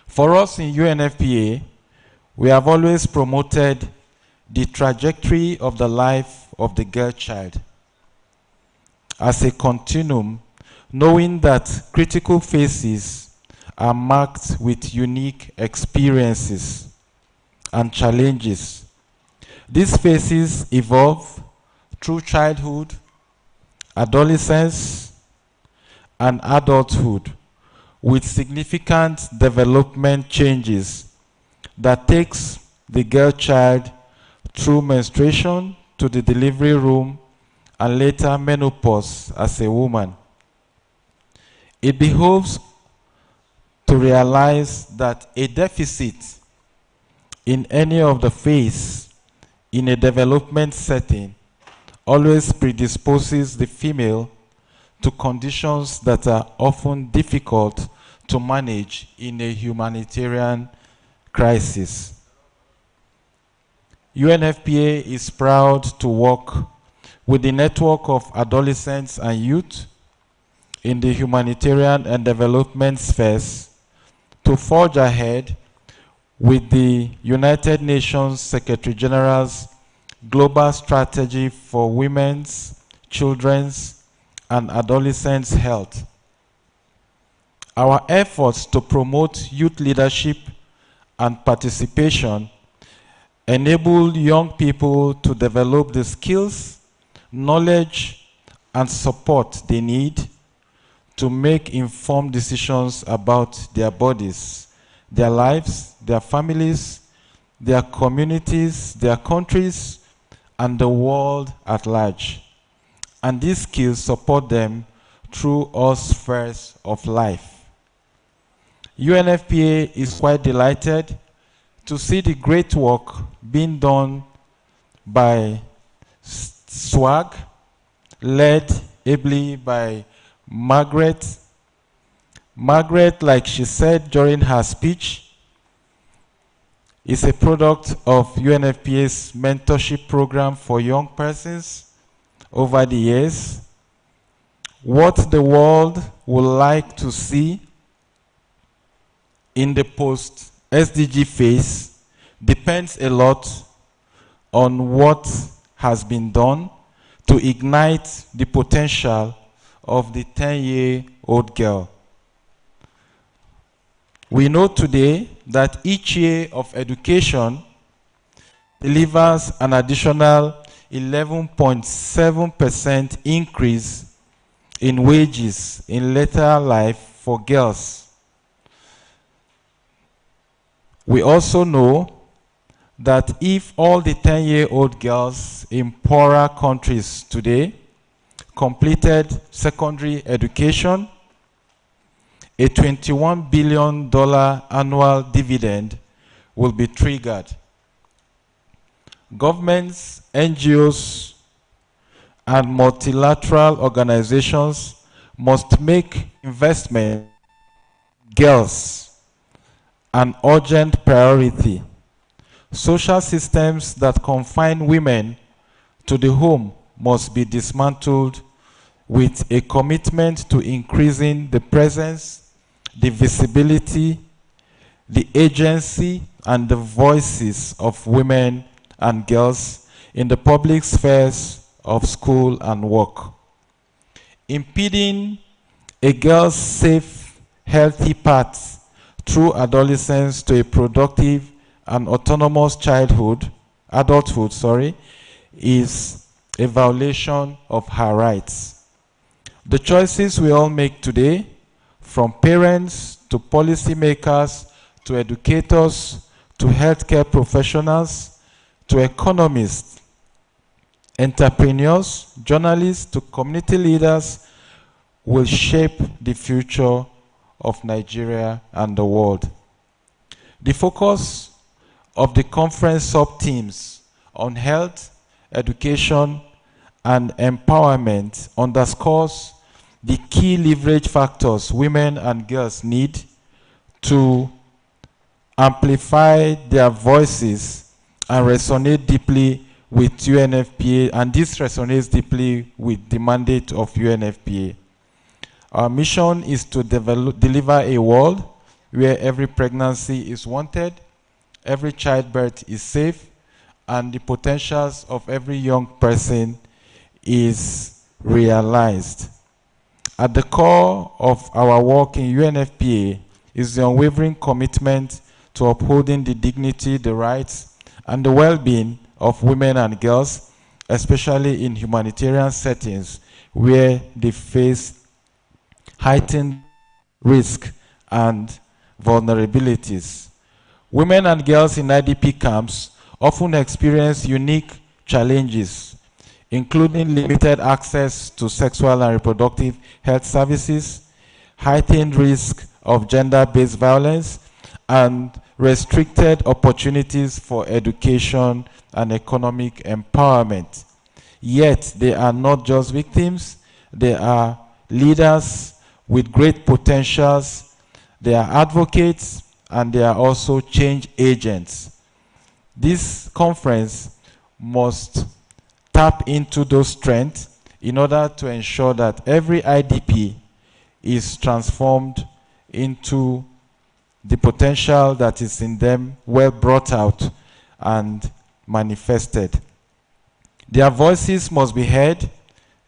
For us in UNFPA, we have always promoted the trajectory of the life of the girl child as a continuum, knowing that critical phases are marked with unique experiences and challenges. These phases evolve through childhood, adolescence, and adulthood, with significant development changes that takes the girl child through menstruation to the delivery room and later menopause as a woman. It behooves to realize that a deficit in any of the phase in a development setting always predisposes the female to conditions that are often difficult to manage in a humanitarian crisis. UNFPA is proud to work with the network of adolescents and youth in the humanitarian and development spheres to forge ahead with the United Nations Secretary General's Global Strategy for Women's, Children's, and Adolescents' Health. Our efforts to promote youth leadership and participation enable young people to develop the skills, knowledge, and support they need to make informed decisions about their bodies, their lives, their families, their communities, their countries, and the world at large. And these skills support them through all spheres of life. UNFPA is quite delighted to see the great work being done by SWAG, led ably by Margaret. Margaret, like she said during her speech, is a product of UNFPA's mentorship program for young persons over the years. What the world would like to see in the post-SDG phase depends a lot on what has been done to ignite the potential of the 10-year-old girl. We know today that each year of education delivers an additional 11.7% increase in wages in later life for girls. We also know that if all the 10-year-old girls in poorer countries today completed secondary education, a $21 billion annual dividend will be triggered. Governments, NGOs, and multilateral organizations must make investment in girls an urgent priority. Social systems that confine women to the home must be dismantled with a commitment to increasing the presence, the visibility, the agency, and the voices of women and girls in the public spheres of school and work. Impeding a girl's safe, healthy path through adolescence to a productive and autonomous adulthood, is a violation of her rights. The choices we all make today, from parents to policymakers to educators to healthcare professionals to economists, entrepreneurs, journalists to community leaders, will shape the future of Nigeria and the world. The focus of the conference sub-themes on health, education, and empowerment underscores the key leverage factors women and girls need to amplify their voices and resonate deeply with UNFPA, and this resonates deeply with the mandate of UNFPA. Our mission is to deliver a world where every pregnancy is wanted, every childbirth is safe, and the potentials of every young person is realized. At the core of our work in UNFPA is the unwavering commitment to upholding the dignity, the rights, and the well-being of women and girls, especially in humanitarian settings where they face heightened risk and vulnerabilities. Women and girls in IDP camps often experience unique challenges, including limited access to sexual and reproductive health services, heightened risk of gender-based violence, and restricted opportunities for education and economic empowerment. Yet, they are not just victims, they are leaders with great potentials, they are advocates, and they are also change agents. This conference must tap into those strengths in order to ensure that every IDP is transformed into the potential that is in them well brought out and manifested. Their voices must be heard,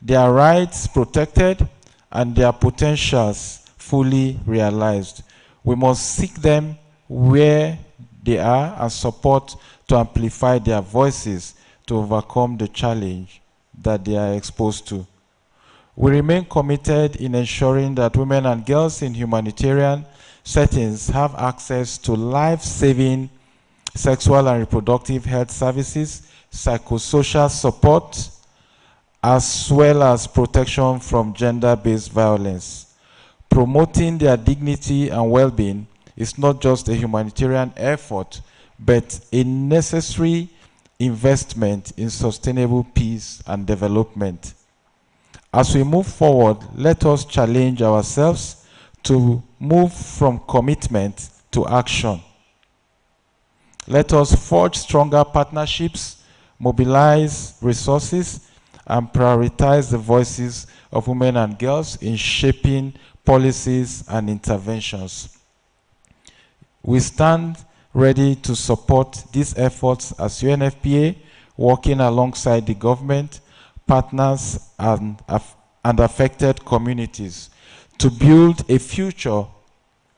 their rights protected, and their potentials fully realized. We must seek them where they are and support to amplify their voices to overcome the challenge that they are exposed to. We remain committed in ensuring that women and girls in humanitarian settings have access to life-saving sexual and reproductive health services, psychosocial support, as well as protection from gender-based violence. Promoting their dignity and well-being is not just a humanitarian effort, but a necessary investment in sustainable peace and development. As we move forward, let us challenge ourselves to move from commitment to action. Let us forge stronger partnerships, mobilize resources, and prioritize the voices of women and girls in shaping policies and interventions. We stand ready to support these efforts as UNFPA, working alongside the government, partners, and affected communities to build a future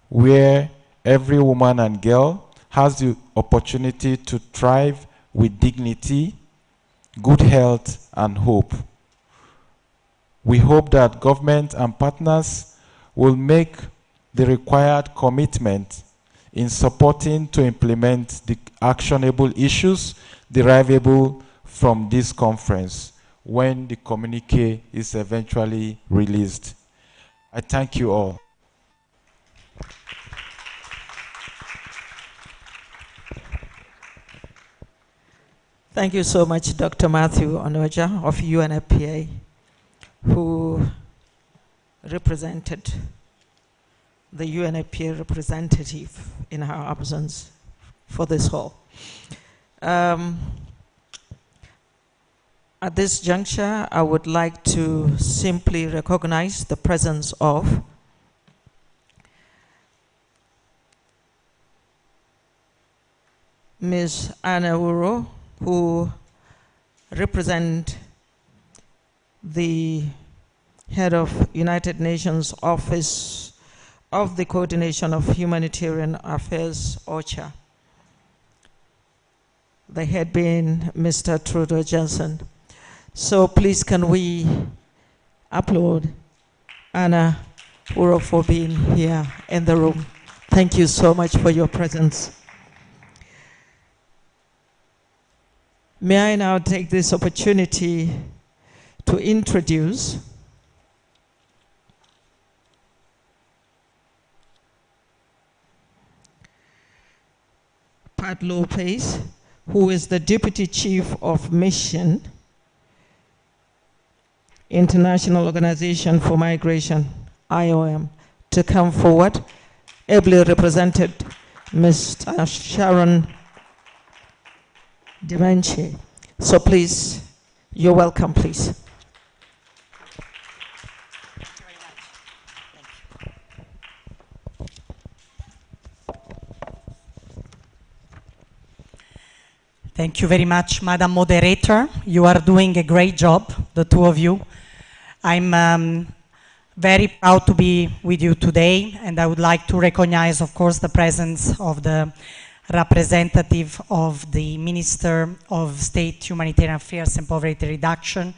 where every woman and girl has the opportunity to thrive with dignity, good health, and hope. We hope that government and partners will make the required commitment in supporting to implement the actionable issues derivable from this conference when the communiqué is eventually released. I thank you all. Thank you so much, Dr. Matthew Onoja of UNFPA, who represented the UNFPA representative in her absence for this hall. At this juncture, I would like to simply recognize the presence of Ms. Anna Uro, who represents the head of United Nations Office of the Coordination of Humanitarian Affairs, OCHA. The head being Mr. Trudeau Johnson. So please can we applaud Anna Uro for being here in the room. Thank you so much for your presence. May I now take this opportunity to introduce Pat Lopez, who is the Deputy Chief of Mission, International Organization for Migration, IOM, to come forward. Ably represented Mr. Sharon Demenche. So please, you're welcome, please. Thank you very much, Madam Moderator. You are doing a great job, the two of you. I'm very proud to be with you today, and I would like to recognize, of course, the presence of the representative of the Minister of State Humanitarian Affairs and Poverty Reduction,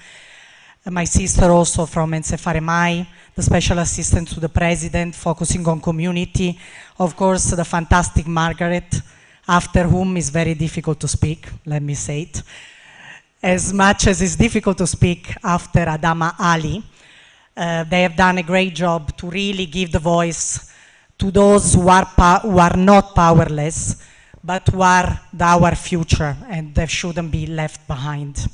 my sister also from NCFRMI, the Special Assistant to the President focusing on community, of course the fantastic Margaret, after whom is very difficult to speak, let me say it. As much as it's difficult to speak after Adama Ali, they have done a great job to really give the voice to those who are not powerless, but who are our future, and they shouldn't be left behind.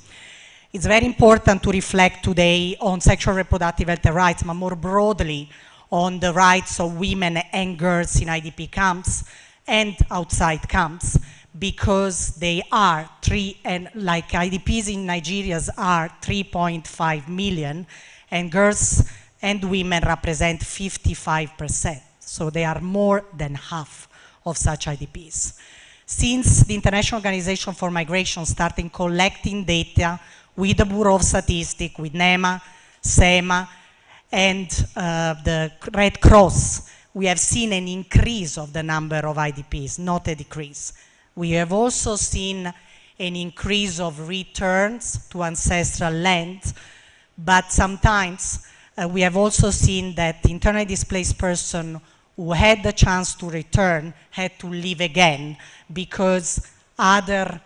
It's very important to reflect today on sexual reproductive health and rights, but more broadly on the rights of women and girls in IDP camps and outside camps, because they are like IDPs in Nigeria are 3.5 million, and girls and women represent 55%. So they are more than half of such IDPs. Since the International Organization for Migration started collecting data with the Bureau of Statistics, with NEMA, SEMA, and the Red Cross, we have seen an increase of the number of IDPs, not a decrease. We have also seen an increase of returns to ancestral lands, but sometimes we have also seen that internally displaced person who had the chance to return had to leave again because other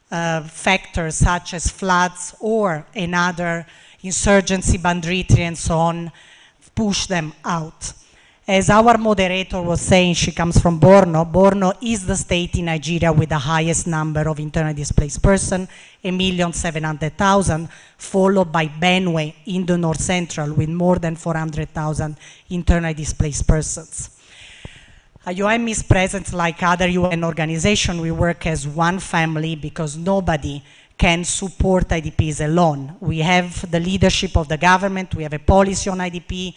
factors such as floods or another insurgency, banditry and so on push them out. As our moderator was saying, she comes from Borno. Borno is the state in Nigeria with the highest number of internally displaced persons, 1,700,000, followed by Benue in the north central with more than 400,000 internally displaced persons. IOM is present like other UN organizations. We work as one family because nobody can support IDPs alone. We have the leadership of the government, we have a policy on IDP,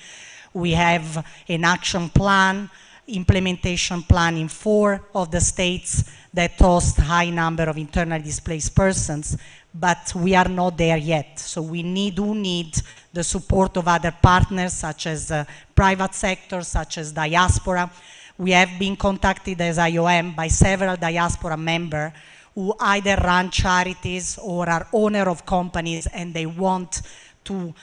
we have an action plan, implementation plan in 4 of the states that host high number of internally displaced persons, but we are not there yet. So we do need the support of other partners such as private sector, such as diaspora. We have been contacted as IOM by several diaspora members who either run charities or are owner of companies and they want to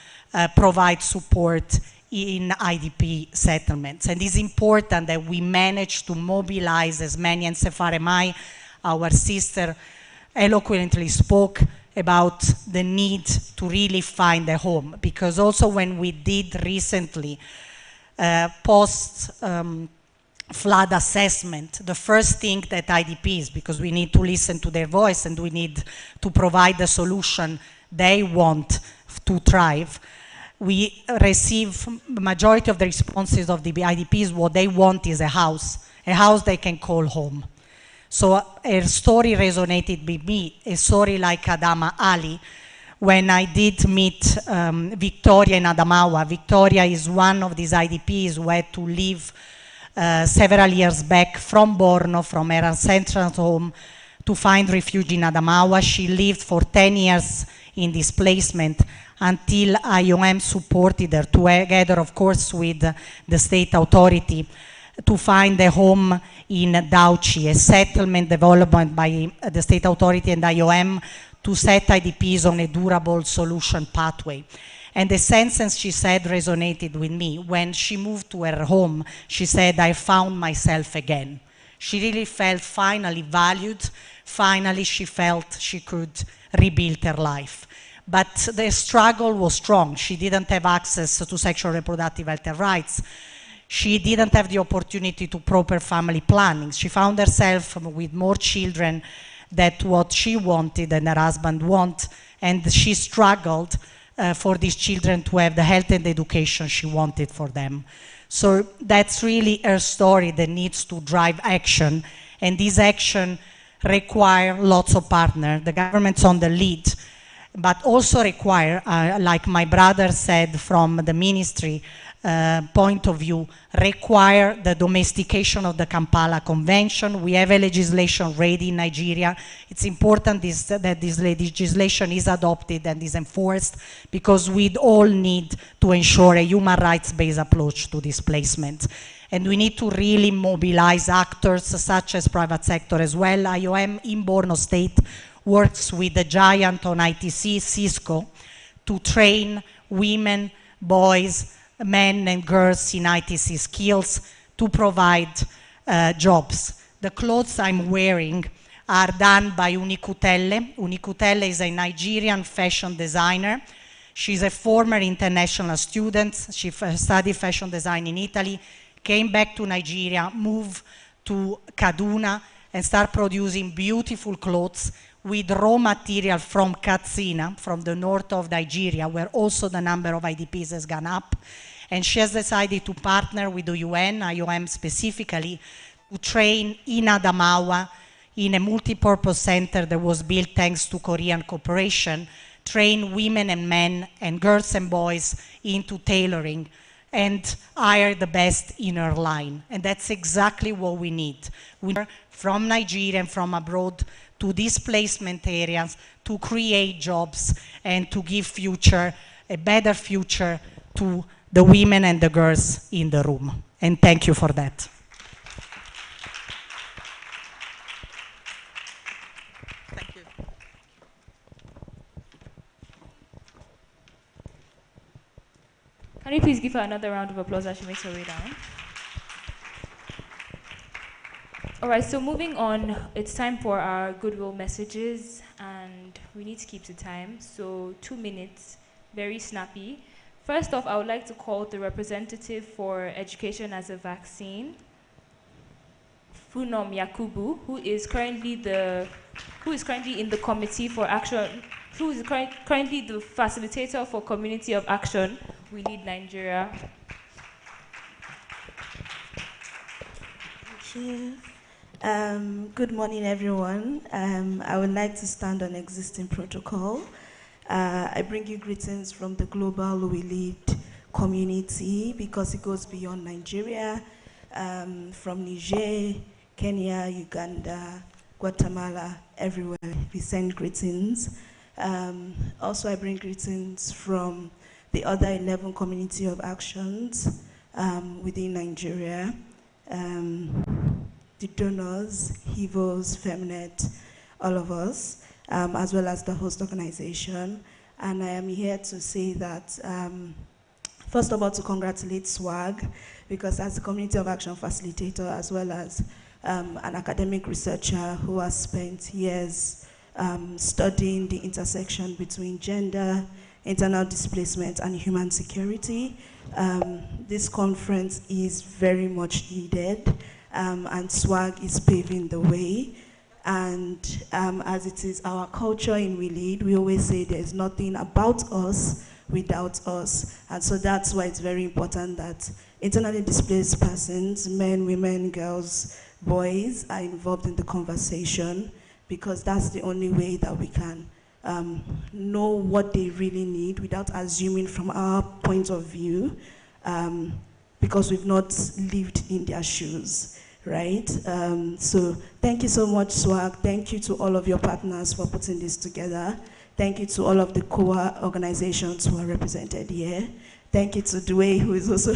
provide support in IDP settlements. And it's important that we manage to mobilize as many, and Sefaremai, our sister, eloquently spoke about the need to really find a home. Because also when we did recently flood assessment, the first thing that IDPs, because we need to listen to their voice and we need to provide the solution they want to thrive, we receive majority of the responses of the IDPs, what they want is a house they can call home. So a story resonated with me, a story like Adama Ali. When I did meet Victoria in Adamawa, Victoria is one of these IDPs who had to leave several years back from Borno, from her ancestral home, to find refuge in Adamawa. She lived for 10 years in displacement until IOM supported her together, of course, with the state authority to find a home in Dauchi, a settlement development by the state authority and IOM to set IDPs on a durable solution pathway. And the sentence she said resonated with me. When she moved to her home, she said, "I found myself again." She really felt finally valued. Finally, she felt she could rebuild her life. But the struggle was strong. She didn't have access to sexual and reproductive health rights. She didn't have the opportunity to proper family planning. She found herself with more children than what she wanted and her husband wanted, and she struggled for these children to have the health and education she wanted for them. So that's really her story that needs to drive action, and this action require lots of partners. The government's on the lead, but also require, like my brother said from the ministry point of view, require the domestication of the Kampala Convention. We have a legislation ready in Nigeria. It's important that this legislation is adopted and is enforced, because we all need to ensure a human rights-based approach to displacement. And we need to really mobilize actors such as private sector as well. IOM in Borno State works with the giant on ITC, Cisco, to train women, boys, men and girls in ITC skills to provide jobs. The clothes I'm wearing are done by Unikutele. Unikutele is a Nigerian fashion designer. She's a former international student. She studied fashion design in Italy, came back to Nigeria, moved to Kaduna, and started producing beautiful clothes with raw material from Katsina, from the north of Nigeria, where also the number of IDPs has gone up. And she has decided to partner with the UN, IOM specifically, to train in Adamawa, in a multi-purpose center that was built thanks to Korean cooperation, train women and men and girls and boys into tailoring and hire the best in her line. And that's exactly what we need. We need from Nigeria and from abroad to displacement areas to create jobs and to give a better future to the women and the girls in the room. And thank you for that. Thank you. Can you please give her another round of applause as she makes her way down? All right, so moving on, it's time for our goodwill messages, and we need to keep to time, so 2 minutes, very snappy. First off, I would like to call the representative for Education as a Vaccine, Funom Yakubu, who is currently in the Committee for Action, who is currently the facilitator for Community of Action, We Lead Nigeria. Thank you. Good morning, everyone. I would like to stand on existing protocol. I bring you greetings from the global We Lead community because it goes beyond Nigeria, from Niger, Kenya, Uganda, Guatemala, everywhere. We send greetings. Also, I bring greetings from the other 11 community of actions within Nigeria. The donors, HIVOS, FEMNET, all of us, as well as the host organization. And I am here to say that, first of all, to congratulate SWAG, because as a community of action facilitator, as well as an academic researcher who has spent years studying the intersection between gender, internal displacement, and human security, this conference is very much needed. And SWAG is paving the way. And as it is our culture in We Lead, we always say there's nothing about us without us. And so that's why it's very important that internally displaced persons, men, women, girls, boys, are involved in the conversation, because that's the only way that we can know what they really need without assuming from our point of view, because we've not lived in their shoes. Right? So thank you so much, SWAG. Thank you to all of your partners for putting this together. Thank you to all of the COA organizations who are represented here. Thank you to Dwayne, who is also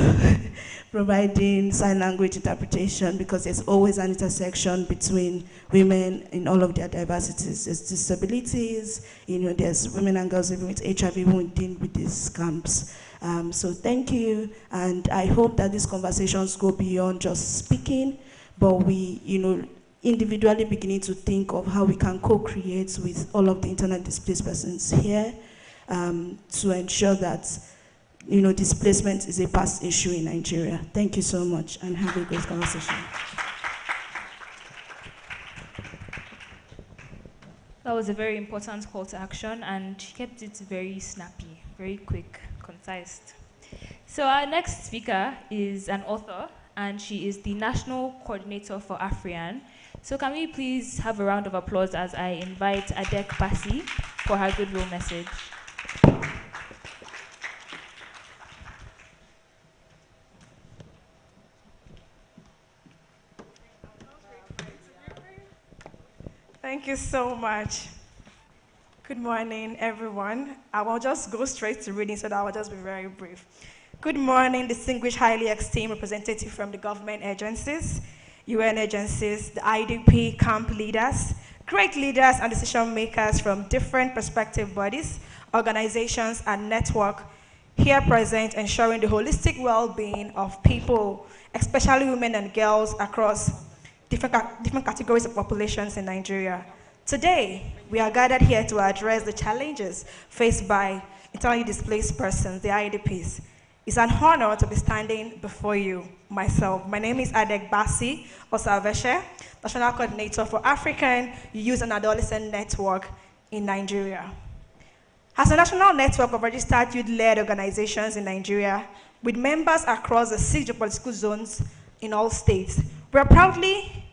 providing sign language interpretation, because there's always an intersection between women in all of their diversities. There's disabilities, there's women and girls living with HIV, who deal with these camps. So thank you, and I hope that these conversations go beyond just speaking, but we, individually beginning to think of how we can co-create with all of the internally displaced persons here to ensure that, displacement is a past issue in Nigeria. Thank you so much, and have a great conversation. That was a very important call to action, and she kept it very snappy, very quick, concise. So our next speaker is an author, and she is the National Coordinator for AFRIAN. So can we please have a round of applause as I invite Adek Basi for her goodwill message. Thank you so much. Good morning, everyone. I will just go straight to reading, so that I will just be very brief. Good morning, distinguished, highly esteemed representatives from the government agencies, UN agencies, the IDP camp leaders, great leaders and decision makers from different prospective bodies, organizations, and network here present, ensuring the holistic well-being of people, especially women and girls across different categories of populations in Nigeria. Today, we are gathered here to address the challenges faced by internally displaced persons, the IDPs. It's an honor to be standing before you, myself. My name is Adek Basi Osaveshe, National Coordinator for African Youth and Adolescent Network in Nigeria. As a national network of registered youth-led organizations in Nigeria, with members across the 6 geopolitical zones in all states, we are proudly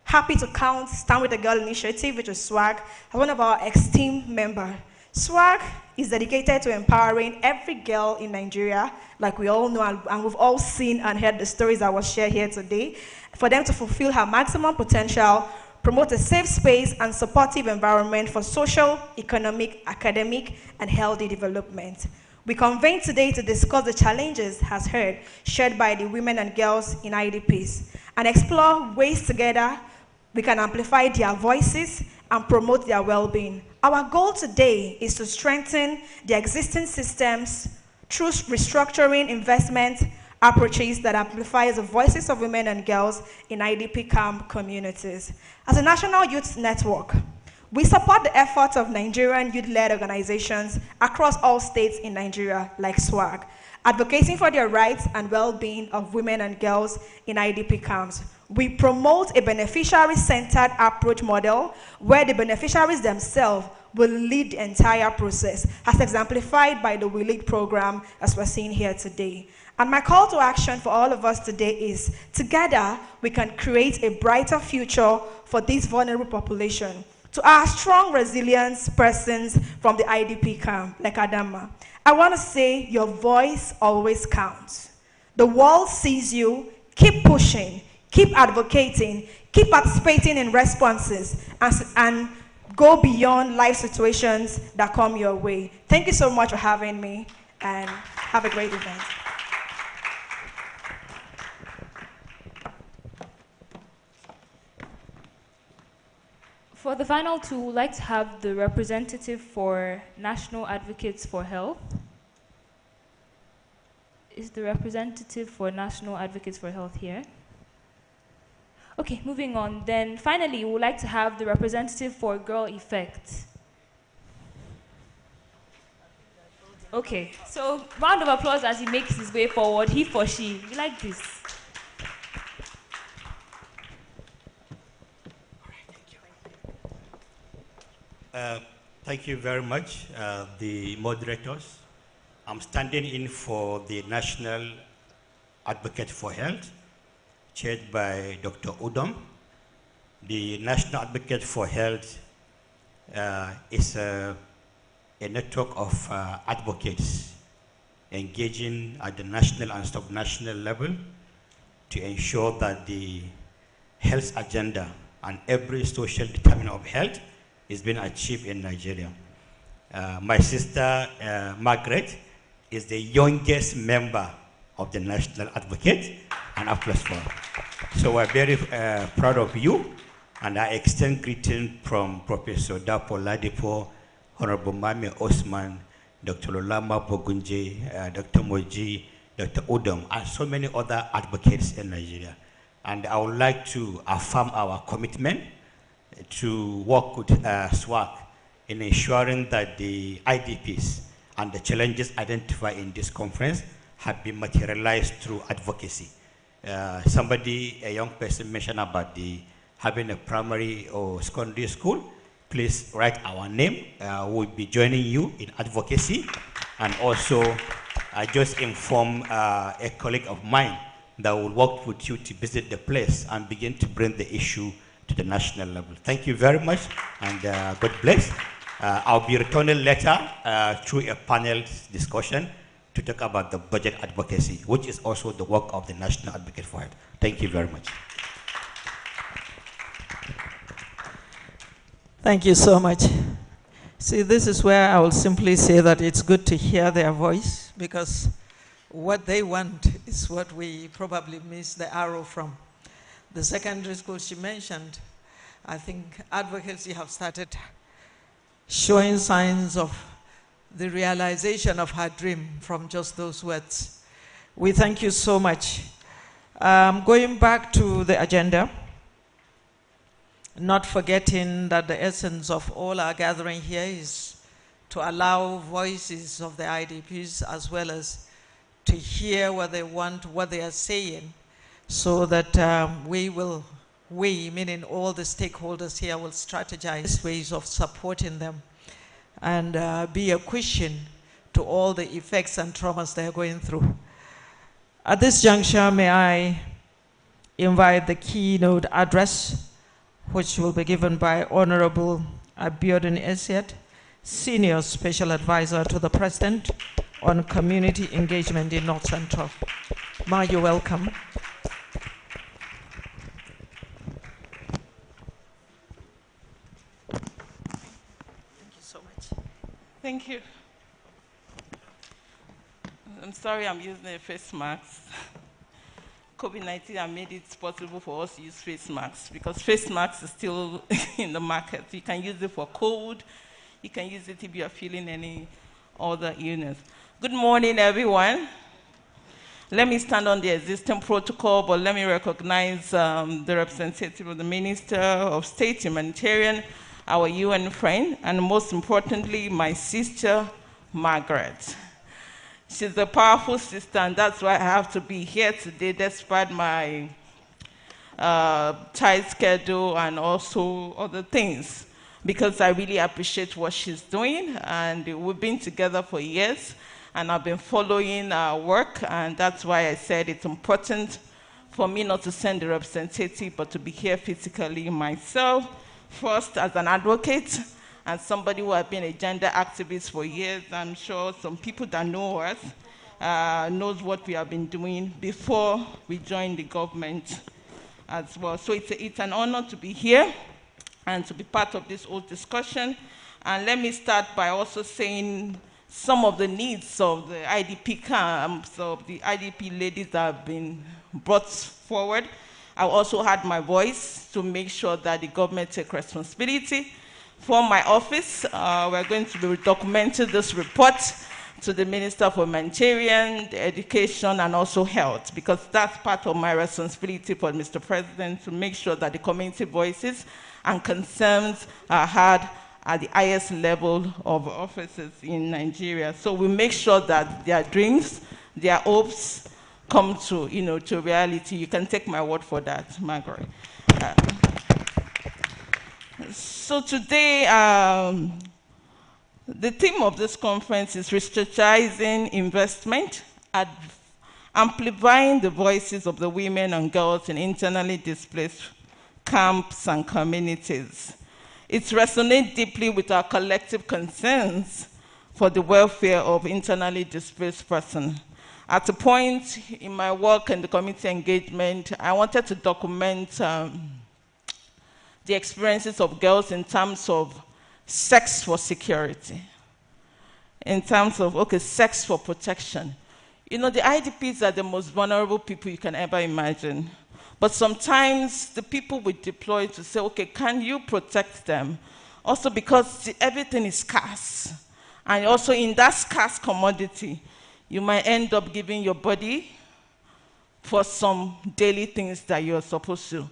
happy to count Stand With a Girl initiative, which is SWAG, as one of our esteemed members SWAG is dedicated to empowering every girl in Nigeria, like we all know, and we've all seen and heard the stories that was shared here today, for them to fulfill her maximum potential, promote a safe space and supportive environment for social, economic, academic, and healthy development. We convened today to discuss the challenges, as heard, shared by the women and girls in IDPs, and explore ways together we can amplify their voices and promote their well-being. Our goal today is to strengthen the existing systems through restructuring investment approaches that amplifies the voices of women and girls in IDP camp communities. As a national youth network, we support the efforts of Nigerian youth-led organizations across all states in Nigeria, like SWAG, advocating for their rights and well-being of women and girls in IDP camps. We promote a beneficiary-centered approach model where the beneficiaries themselves will lead the entire process, as exemplified by the We Lead program, as we're seeing here today. And my call to action for all of us today is, together we can create a brighter future for this vulnerable population. To our strong resilience persons from the IDP camp, like Adama, I want to say your voice always counts. The world sees you. Keep pushing, keep advocating, keep participating in responses, and go beyond life situations that come your way. Thank you so much for having me, and have a great event. For the final two, we'd like to have the representative for National Advocates for Health. Is the representative for National Advocates for Health here? Okay, moving on. Then finally, we would like to have the representative for Girl Effect. Okay, so round of applause as he makes his way forward, he for she. You like this? Thank you very much, the moderators. I'm standing in for the National Advocate for Health, chaired by Dr. Udom. The National Advocate for Health is a network of advocates engaging at the national and sub-national level to ensure that the health agenda and every social determinant of health is being achieved in Nigeria. My sister, Margaret, is the youngest member of the National Advocate, and applause for her. So we're very proud of you, and I extend greetings from Professor Dapo Ladipo, Honorable Mami Osman, Dr. Lolama Bogunje, Dr. Moji, Dr. Udom, and so many other advocates in Nigeria. And I would like to affirm our commitment to work with SWAG in ensuring that the IDPs and the challenges identified in this conference have been materialized through advocacy. A young person mentioned about having a primary or secondary school. Please write our name. We'll be joining you in advocacy. And also, I just informed a colleague of mine that will work with you to visit the place and begin to bring the issue to the national level. Thank you very much, and God bless. I'll be returning later through a panel discussion to talk about the budget advocacy, which is also the work of the National Advocate for Health. Thank you very much. Thank you so much. See, this is where I will simply say that it's good to hear their voice, because what they want is what we probably miss the arrow from. The secondary school she mentioned, I think advocacy have started showing signs of the realization of her dream from just those words. We thank you so much. Going back to the agenda, not forgetting that the essence of all our gathering here is to allow voices of the IDPs as well as to hear what they want, what they are saying, so that we, meaning all the stakeholders here, will strategize ways of supporting them and be a cushion to all the effects and traumas they are going through. At this juncture, may I invite the keynote address, which will be given by Honorable Abiodun Esiat, Senior Special Advisor to the President on Community Engagement in North Central. Ma, you're welcome. Thank you so much. Thank you. I'm sorry I'm using a face mask. COVID-19 has made it possible for us to use face masks because face masks is still in the market. You can use it for cold. You can use it if you are feeling any other illness. Good morning, everyone. Let me stand on the existing protocol, but let me recognize the representative of the Minister of State Humanitarian, our UN friend, and most importantly, my sister, Margaret. She's a powerful sister, and that's why I have to be here today, despite my tight schedule and also other things, because I really appreciate what she's doing, and we've been together for years, and I've been following her work, and that's why I said it's important for me not to send the representative, but to be here physically myself, first as an advocate, and somebody who has been a gender activist for years. I'm sure some people that know us knows what we have been doing before we joined the government as well. So it's an honor to be here and to be part of this whole discussion. And let me start by also saying some of the needs of the IDP camps, of the IDP ladies that have been brought forward. I also had my voice to make sure that the government take responsibility. From my office, we're going to be documenting this report to the Minister for Humanitarian, Education, and also Health, because that's part of my responsibility for Mr. President, to make sure that the community voices and concerns are heard at the highest level of offices in Nigeria. So we make sure that their dreams, their hopes come to, to reality. You can take my word for that, Margaret. So today, the theme of this conference is restrategizing investment, amplifying the voices of the women and girls in internally displaced camps and communities. It resonates deeply with our collective concerns for the welfare of internally displaced persons. At a point in my work in the community engagement, I wanted to document the experiences of girls in terms of sex for security, in terms of, sex for protection. The IDPs are the most vulnerable people you can ever imagine. But sometimes the people we deploy to say, can you protect them? Also because everything is scarce. And also in that scarce commodity, you might end up giving your body for some daily things that you're supposed to.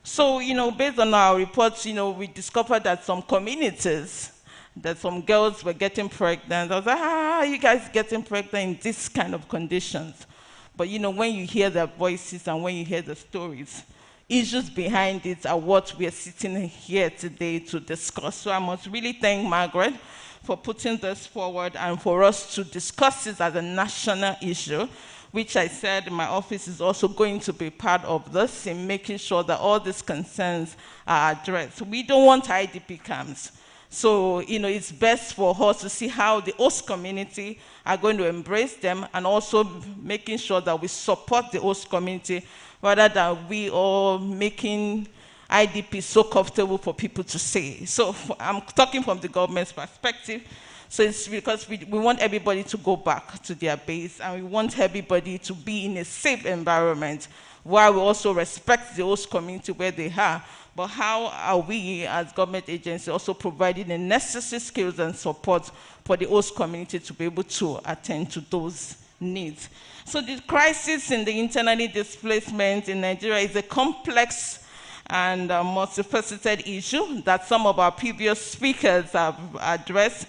So, based on our reports, we discovered that some communities, that some girls were getting pregnant. I was like, you guys getting pregnant in this kind of conditions. But, when you hear their voices and when you hear the stories, issues behind it are what we are sitting here today to discuss. So I must really thank Margaret for putting this forward and for us to discuss this as a national issue, which I said my office is also going to be part of this in making sure that all these concerns are addressed. We don't want IDP camps. So, it's best for us to see how the host community are going to embrace them and also making sure that we support the host community rather than we all making IDP so comfortable for people to say. So I'm talking from the government's perspective. So it's because we want everybody to go back to their base and we want everybody to be in a safe environment while we also respect the host community where they are. But how are we as government agencies also providing the necessary skills and support for the host community to be able to attend to those needs? So the crisis in the internally displacement in Nigeria is a complex and multifaceted issue that some of our previous speakers have addressed,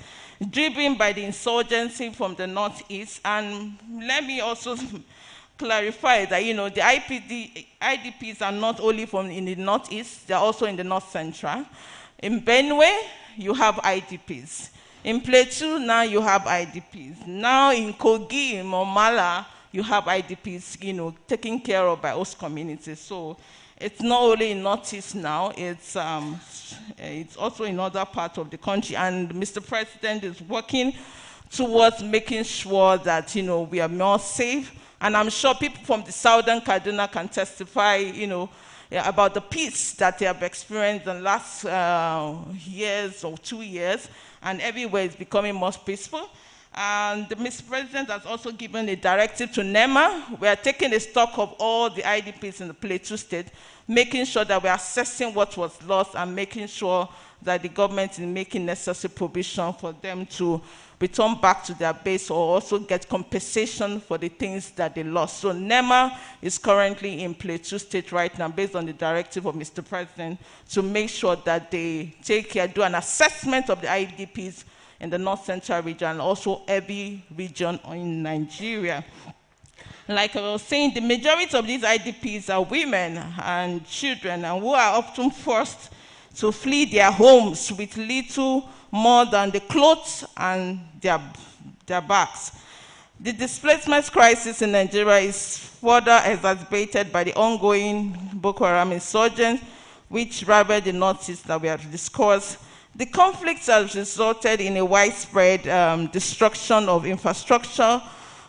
driven by the insurgency from the Northeast. And let me also clarify that, the IDPs are not only in the Northeast, they're also in the North Central. In Benue, you have IDPs. In Plateau, now you have IDPs. Now in Kogi, in Momala, you have IDPs, taken care of by host communities. So It's not only in Northeast now, it's also in other parts of the country. And Mr. President is working towards making sure that, we are more safe. And I'm sure people from the Southern Kaduna can testify, about the peace that they have experienced in the last years or 2 years, and everywhere is becoming more peaceful. And Mr. President has also given a directive to NEMA. We are taking a stock of all the IDPs in the Plateau State, making sure that we are assessing what was lost and making sure that the government is making necessary provision for them to return back to their base or also get compensation for the things that they lost. So NEMA is currently in Plateau State right now based on the directive of Mr. President to make sure that they take care, do an assessment of the IDPs in the North Central region and also every region in Nigeria. Like I was saying, the majority of these IDPs are women and children and who are often forced to flee their homes with little more than the clothes and their bags. The displacement crisis in Nigeria is further exacerbated by the ongoing Boko Haram insurgents, which ravaged the Northeast that we have discussed. The conflict has resulted in a widespread destruction of infrastructure,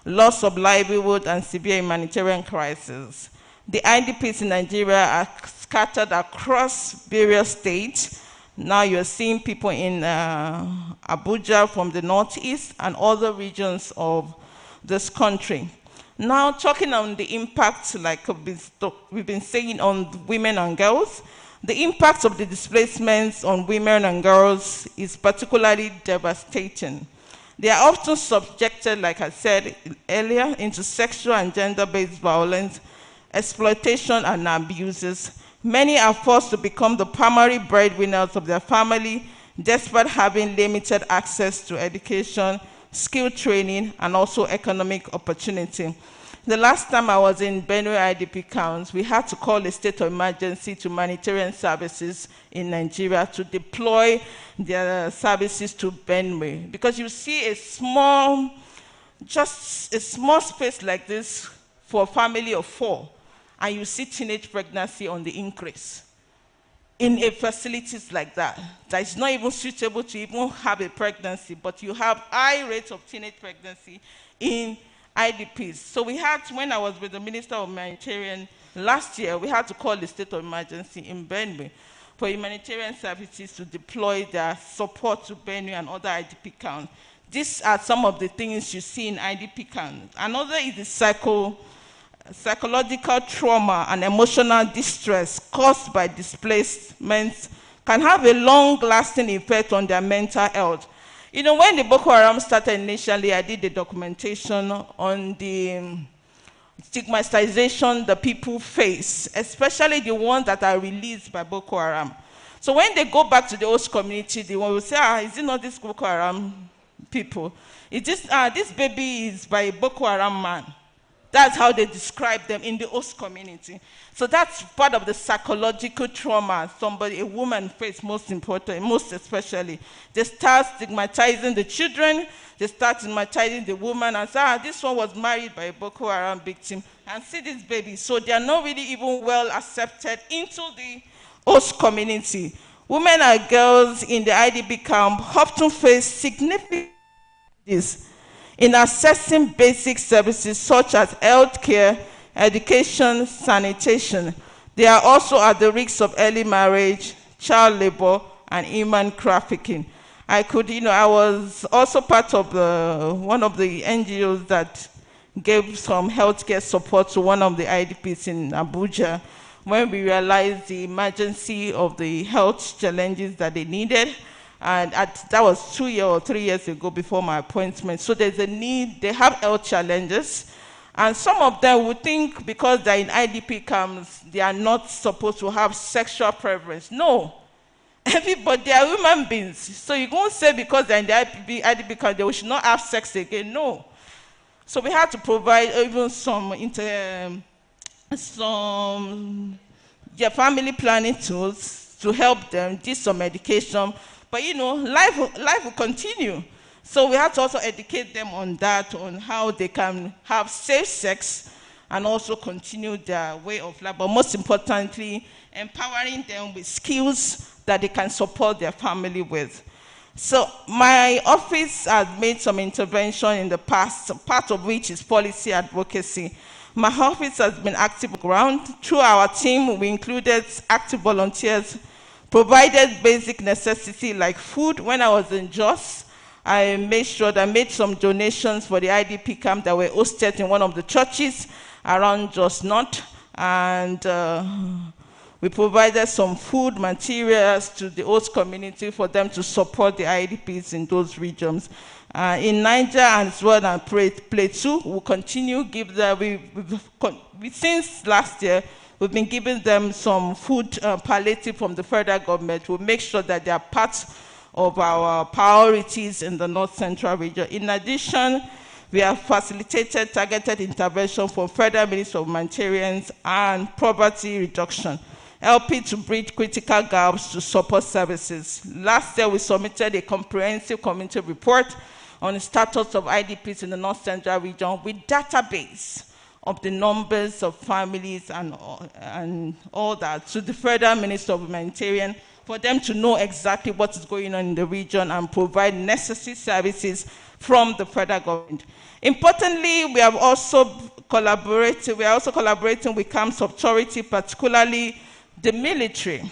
loss of livelihood, and severe humanitarian crisis. The IDPs in Nigeria are scattered across various states. Now you're seeing people in Abuja from the Northeast and other regions of this country. Now talking on the impact, like we've been saying, on women and girls, the impact of the displacements on women and girls is particularly devastating. They are often subjected, like I said earlier, into sexual and gender-based violence, exploitation, and abuses. Many are forced to become the primary breadwinners of their family, despite having limited access to education, skill training, and also economic opportunity. The last time I was in Benue IDP camps, we had to call a state of emergency to humanitarian services in Nigeria to deploy their services to Benue. Because you see just a small space like this for a family of 4, and you see teenage pregnancy on the increase in a facilities like that. That is not even suitable to even have a pregnancy, but you have high rates of teenage pregnancy in IDPs. So we had, when I was with the Minister of Humanitarian last year, we had to call the state of emergency in Benue for humanitarian services to deploy their support to Benue and other IDP camps. These are some of the things you see in IDP camps. Another is the psychological trauma and emotional distress caused by displacements can have a long-lasting effect on their mental health. When the Boko Haram started initially, I did the documentation on the stigmatization that people face, especially the ones that are released by Boko Haram. So when they go back to the host community, they will say, is it not this Boko Haram people? This baby is by a Boko Haram man. That's how they describe them in the host community. So that's part of the psychological trauma a woman faces, most especially. They start stigmatizing the children, they start stigmatizing the woman and say, this one was married by a Boko Haram victim, and see this baby. So they are not really even well accepted into the host community. Women and girls in the IDP camp often face significant challenges in accessing basic services such as healthcare, education, sanitation. They are also at the risk of early marriage, child labor, and human trafficking. I was also part of one of the NGOs that gave some healthcare support to one of the IDPs in Abuja when we realized the emergency of the health challenges that they needed. And that was 2 or 3 years ago before my appointment. So there's a need, they have health challenges. And some of them would think because they're in IDP camps, they are not supposed to have sexual preference. No. Everybody, they are human beings. So you won't say because they're in the IDP camp, they should not have sex again. No. So we had to provide even some family planning tools to help them, did some medication. But life will continue. So we have to also educate them on that, on how they can have safe sex and also continue their way of life, but most importantly, empowering them with skills that they can support their family with. So my office has made some intervention in the past, part of which is policy advocacy. My office has been active on the ground. Through our team, we included active volunteers, provided basic necessity like food. When I was in Jos, I made sure that I made some donations for the IDP camp that were hosted in one of the churches around Jos North, and we provided some food materials to the host community for them to support the IDPs in those regions. In Niger and as well as Plateau, we'll continue give them, since last year, we've been giving them some food palliative from the federal government. We'll make sure that they are part of our priorities in the North Central region. In addition, we have facilitated targeted intervention for Federal Ministry of Humanitarian and Poverty Reduction, helping to bridge critical gaps to support services. Last year, we submitted a comprehensive community report on the status of IDPs in the North Central region with database of the numbers of families and all that to the Federal Ministry of Humanitarian for them to know exactly what is going on in the region and provide necessary services from the federal government. Importantly, we are also collaborating with CAMPS Authority, particularly the military,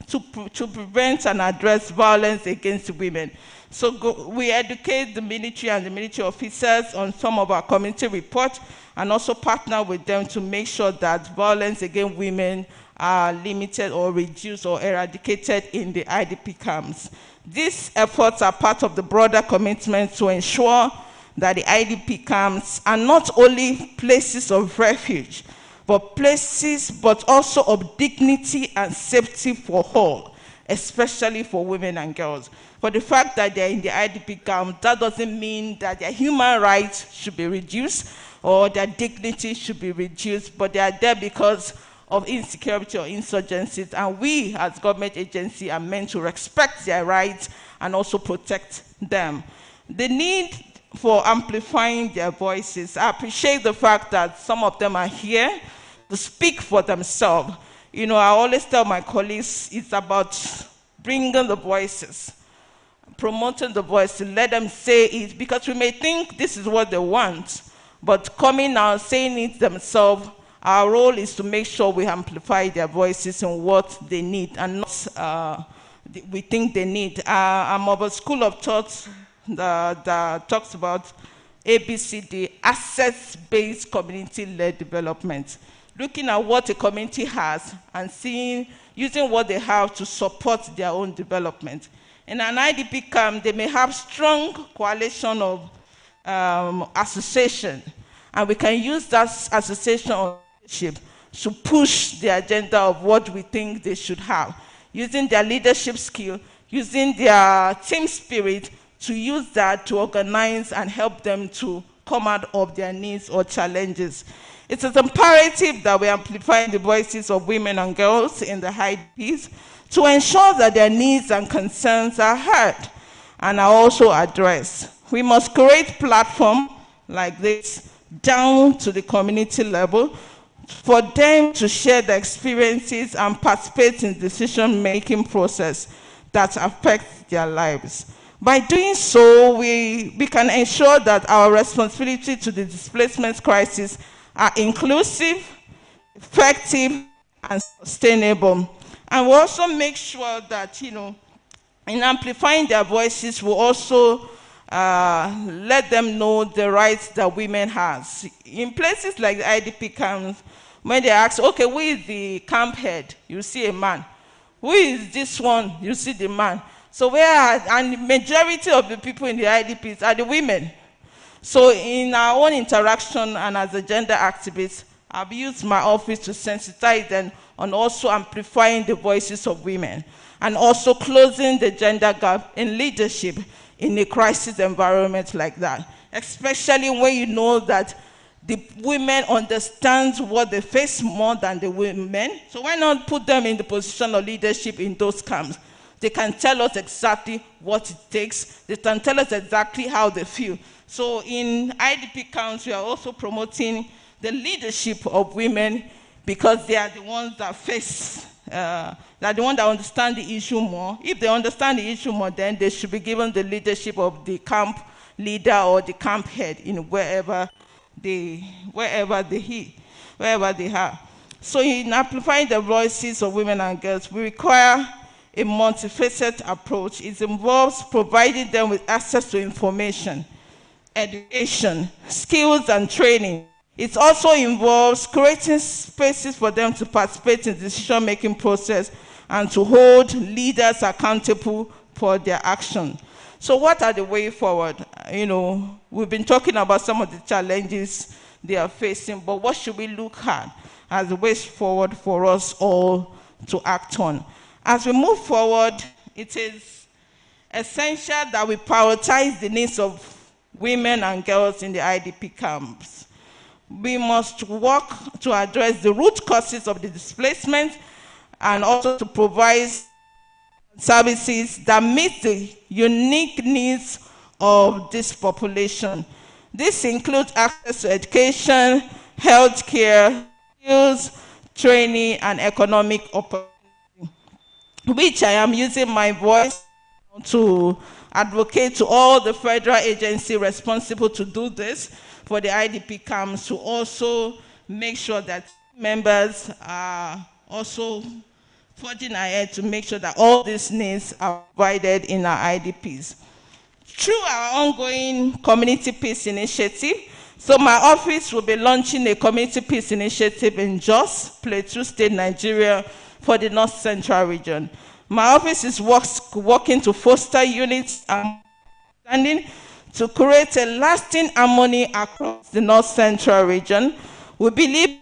to prevent and address violence against women. So we educate the military and the military officers on some of our community reports and also partner with them to make sure that violence against women are limited or reduced or eradicated in the IDP camps. These efforts are part of the broader commitment to ensure that the IDP camps are not only places of refuge, but also of dignity and safety for all, especially for women and girls. For the fact that they're in the IDP camp, that doesn't mean that their human rights should be reduced or their dignity should be reduced, but they are there because of insecurity or insurgencies, and we as government agency are meant to respect their rights and also protect them. The need for amplifying their voices, I appreciate the fact that some of them are here to speak for themselves. You know, I always tell my colleagues it's about bringing the voices, promoting the voice, to let them say it, because we may think this is what they want, but coming out saying it themselves, our role is to make sure we amplify their voices and what they need and not we think they need. I'm of a school of thought that talks about ABCD, assets-based community-led development. Looking at what a community has and using what they have to support their own development. In an IDP camp, they may have strong coalition of association, and we can use that association of leadership to push the agenda of what we think they should have, using their leadership skill, using their team spirit to use that to organize and help them to come out of their needs or challenges. It is imperative that we amplify the voices of women and girls in the IDPs to ensure that their needs and concerns are heard and are also addressed. We must create platforms like this down to the community level for them to share their experiences and participate in decision-making process that affects their lives. By doing so, we can ensure that our responsibility to the displacement crisis are inclusive, effective, and sustainable. And we also make sure that, you know, in amplifying their voices, we also let them know the rights that women have. In places like the IDP camps, when they ask, okay, who is the camp head? You see a man. Who is this one? You see the man. So and the majority of the people in the IDPs are the women. So in our own interaction and as a gender activist, I've used my office to sensitize them on also amplifying the voices of women and also closing the gender gap in leadership in a crisis environment like that, especially when you know that the women understand what they face more than the women. So why not put them in the position of leadership in those camps? They can tell us exactly what it takes. They can tell us exactly how they feel. So in IDP camps, we are also promoting the leadership of women, because they are the ones that face, they're the ones that understand the issue more. If they understand the issue more, then they should be given the leadership of the camp leader or the camp head in wherever they are. So in amplifying the voices of women and girls, we require a multifaceted approach. It involves providing them with access to information, education, skills, and training. It also involves creating spaces for them to participate in the decision-making process and to hold leaders accountable for their action. So what are the way forward? You know, we've been talking about some of the challenges they are facing, but what should we look at as the ways forward for us all to act on? As we move forward, it is essential that we prioritize the needs of women and girls in the IDP camps. We must work to address the root causes of the displacement and also to provide services that meet the unique needs of this population. This includes access to education, healthcare, skills, training, and economic opportunity, which I am using my voice to advocate to all the federal agencies responsible to do this for the IDP camps, to also make sure that members are also forging ahead to make sure that all these needs are provided in our IDPs. Through our ongoing community peace initiative, so my office will be launching a community peace initiative in Jos, Plateau State, Nigeria, for the North Central region. My office is working to foster units and understanding to create a lasting harmony across the North Central region. We believe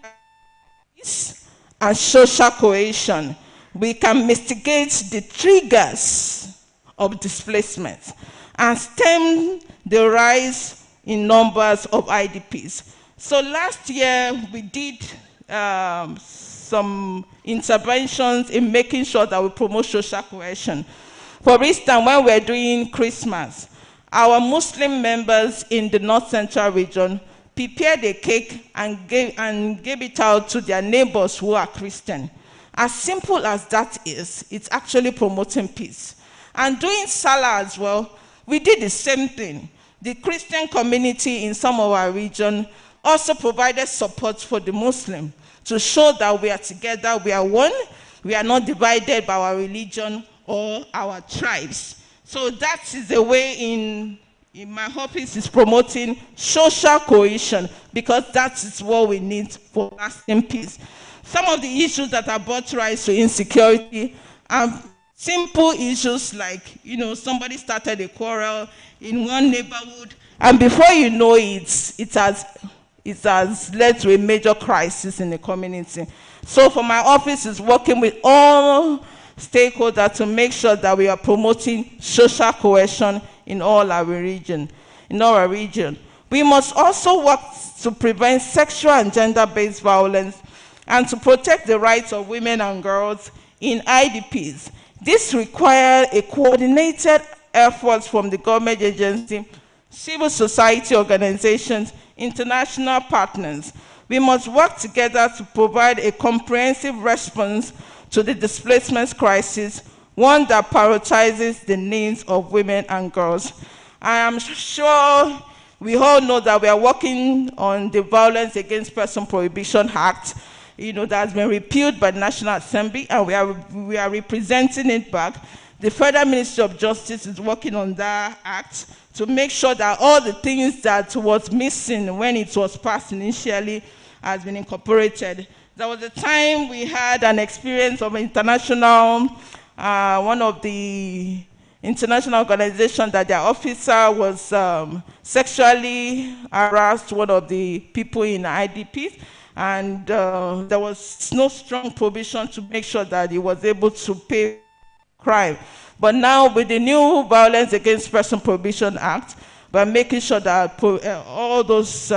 peace and social cohesion, we can mitigate the triggers of displacement and stem the rise in numbers of IDPs. So last year we did some interventions in making sure that we promote social cohesion. For instance, when we're doing Christmas, our Muslim members in the North Central region prepared a cake and gave it out to their neighbors who are Christian. As simple as that is, it's actually promoting peace. And doing Salah as well, we did the same thing. The Christian community in some of our region also provided support for the Muslim to show that we are together, we are one, we are not divided by our religion or our tribes. So that is the way in my office is promoting social cohesion, because that is what we need for lasting peace. Some of the issues that are brought rise to insecurity are simple issues like, you know, somebody started a quarrel in one neighborhood, and before you know it, it has led to a major crisis in the community. So for my office is working with all stakeholders to make sure that we are promoting social cohesion in all our region. We must also work to prevent sexual and gender-based violence and to protect the rights of women and girls in IDPs. This requires a coordinated effort from the government agency, civil society organizations, international partners. We must work together to provide a comprehensive response to the displacement crisis, one that prioritizes the needs of women and girls. I am sure we all know that we are working on the Violence Against Person Prohibition Act, you know, that has been repealed by the National Assembly, and we are representing it back. The Federal Ministry of Justice is working on that act to make sure that all the things that was missing when it was passed initially has been incorporated. There was a time we had an experience of international, one of the international organizations that their officer was sexually harassed one of the people in IDP, and there was no strong provision to make sure that he was able to pay crime. But now with the new Violence Against Person Prohibition Act, we're making sure that all those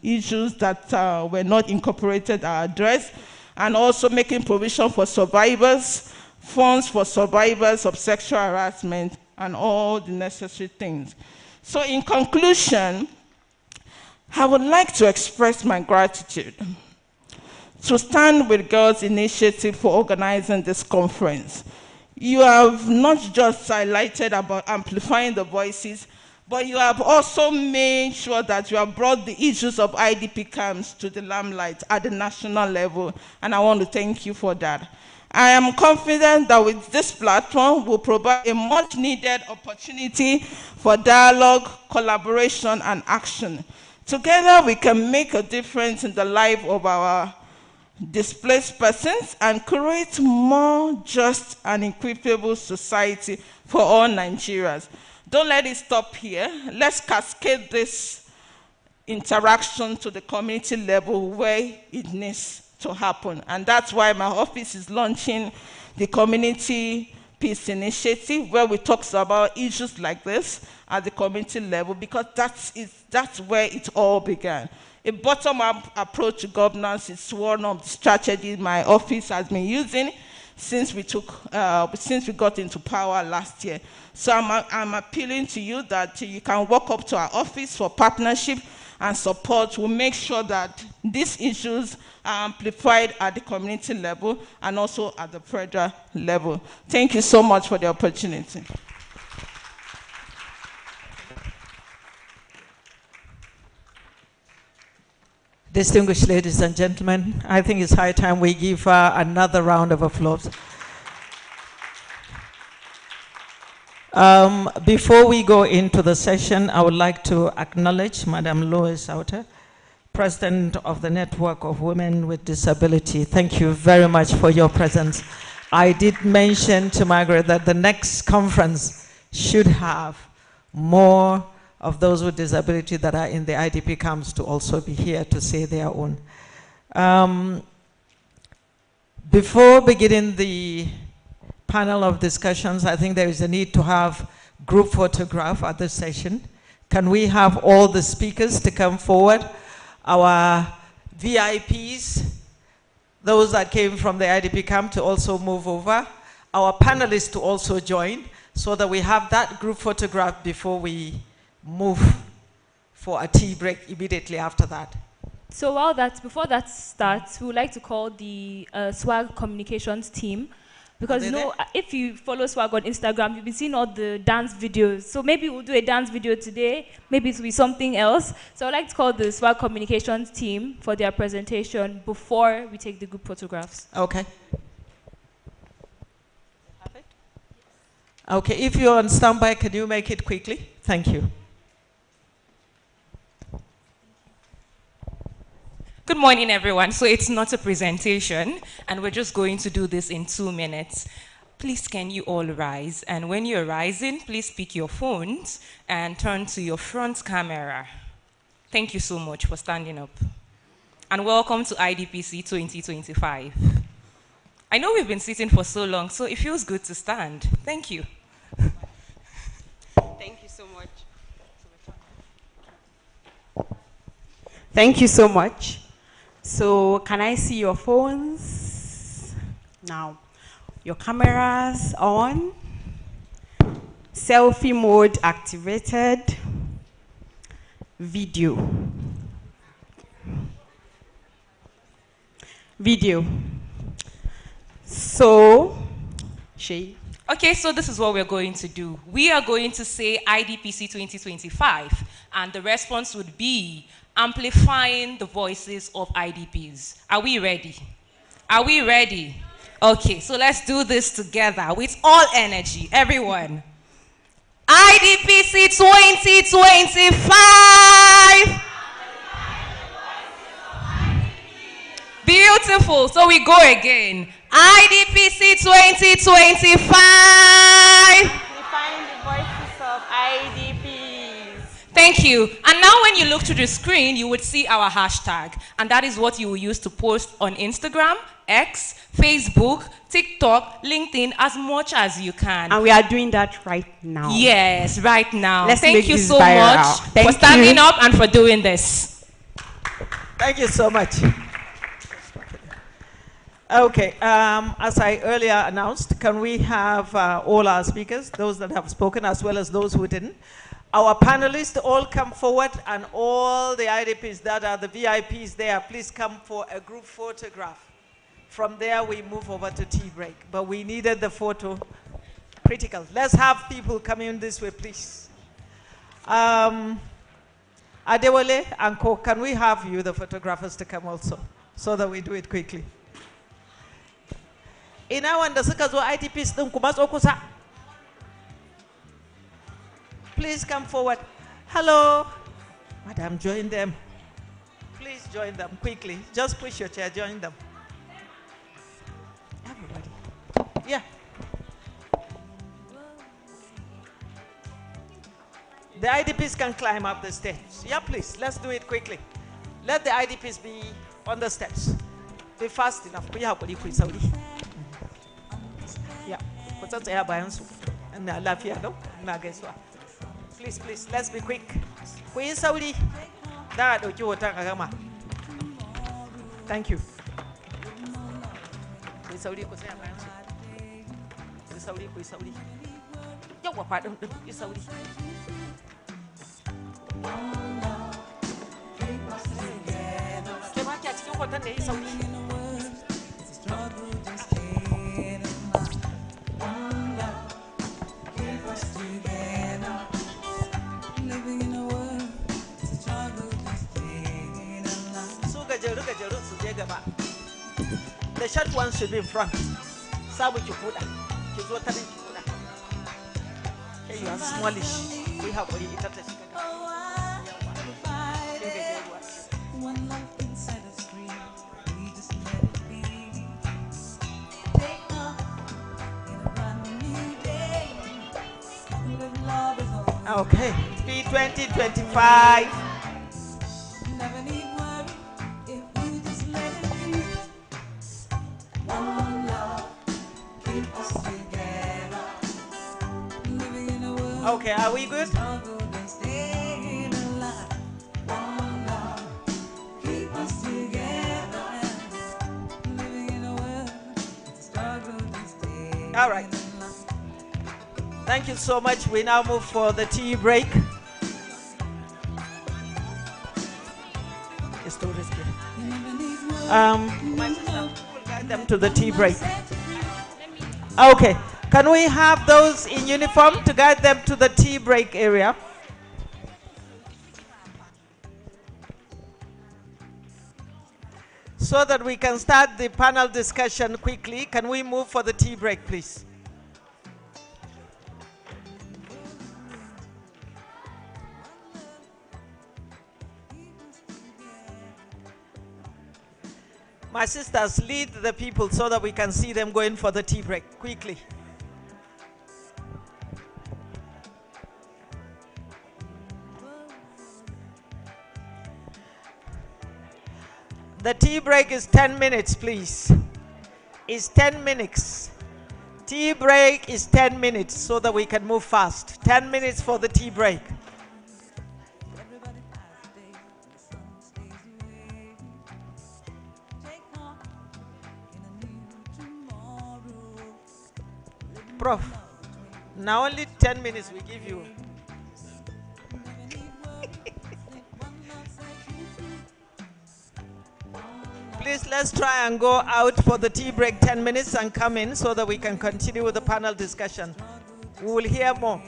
issues that were not incorporated are addressed, and also making provision for survivors, funds for survivors of sexual harassment, and all the necessary things. So in conclusion, I would like to express my gratitude to Stand With Girls Initiative for organizing this conference. You have not just highlighted about amplifying the voices, but you have also made sure that you have brought the issues of IDP camps to the limelight at the national level, and I want to thank you for that. I am confident that with this platform, we'll provide a much needed opportunity for dialogue, collaboration, and action. Together, we can make a difference in the life of our displaced persons and create more just and equitable society for all Nigerians. Don't let it stop here. Let's cascade this interaction to the community level where it needs to happen. And that's why my office is launching the Community Peace Initiative, where we talk about issues like this at the community level, because that's where it all began. A bottom-up approach to governance is one of the strategies my office has been using since we got into power last year. So I'm appealing to you that you can walk up to our office for partnership and support. We'll make sure that these issues are amplified at the community level and also at the federal level. Thank you so much for the opportunity. Distinguished ladies and gentlemen, I think it's high time we give her another round of applause. Before we go into the session, I would like to acknowledge Madam Lois Auter, President of the Network of Women with Disability. Thank you very much for your presence. I did mention to Margaret that the next conference should have more of those with disability that are in the IDP camps to also be here to say their own. Before beginning the panel of discussions, I think there is a need to have group photograph at this session. Can we have all the speakers to come forward? Our VIPs, those that came from the IDP camp, to also move over. Our panelists to also join, so that we have that group photograph before we move for a tea break immediately after that. So before that starts, we would like to call the SWAG communications team, because if you follow SWAG on Instagram, you've been seeing all the dance videos. So maybe we'll do a dance video today, maybe it will be something else. So I'd like to call the SWAG communications team for their presentation before we take the group photographs. Okay. Okay, if you're on standby, can you make it quickly? Thank you. Good morning, everyone. So it's not a presentation, and we're just going to do this in 2 minutes. Please, can you all rise? And when you're rising, please pick your phones and turn to your front camera. Thank you so much for standing up. And welcome to IDPC 2025. I know we've been sitting for so long, so it feels good to stand. Thank you. Thank you so much. Thank you so much. So can I see your phones? Now, your cameras on, selfie mode activated, video. So, Shay. Okay, so this is what we're going to do. We are going to say IDPC 2025, and the response would be amplifying the voices of IDPs. Are we ready? Are we ready? Okay, so let's do this together with all energy, everyone. IDPC 2025. Beautiful. So we go again. IDPC 2025. Amplifying the voices of IDPs. Thank you. And now when you look to the screen, you would see our hashtag. And that is what you will use to post on Instagram, X, Facebook, TikTok, LinkedIn, as much as you can. And we are doing that right now. Yes, right now. Let's Thank you so viral. much Thank for standing you. up and for doing this. Thank you so much. Okay, as I earlier announced, can we have all our speakers, those that have spoken as well as those who didn't? Our panelists all come forward, and all the IDPs that are the VIPs there, please come for a group photograph. From there, we move over to tea break. But we needed the photo critical. Let's have people coming this way, please. Adewale, Anko, can we have you, the photographers, to come also, so that we do it quickly? Ina wanda suka zo IDPs din ku matso kusa. Please come forward. Hello. Madam, join them. Please join them quickly. Just push your chair, join them. Everybody. Yeah. The IDPs can climb up the steps. Yeah, please. Let's do it quickly. Let the IDPs be on the steps. Be fast enough. Yeah. Please, please, let's be quick. Thank you. The short ones should be in front. Sabu chukuda. Kizota ni chukuda. Hey, you are smallish. We have already eaten it. Okay, P2025. Okay, are we good? All right. Thank you so much. We now move for the tea break. My sister will guide them to the tea break. Okay. Can we have those in uniform to guide them to the tea break area? So that we can start the panel discussion quickly. Can we move for the tea break, please? My sisters, lead the people so that we can see them going for the tea break quickly. The tea break is 10 minutes, please. It's 10 minutes. Tea break is 10 minutes so that we can move fast. 10 minutes for the tea break. Prof, now only 10 minutes we give you. Please, let's try and go out for the tea break 10 minutes and come in so that we can continue with the panel discussion. We will hear more.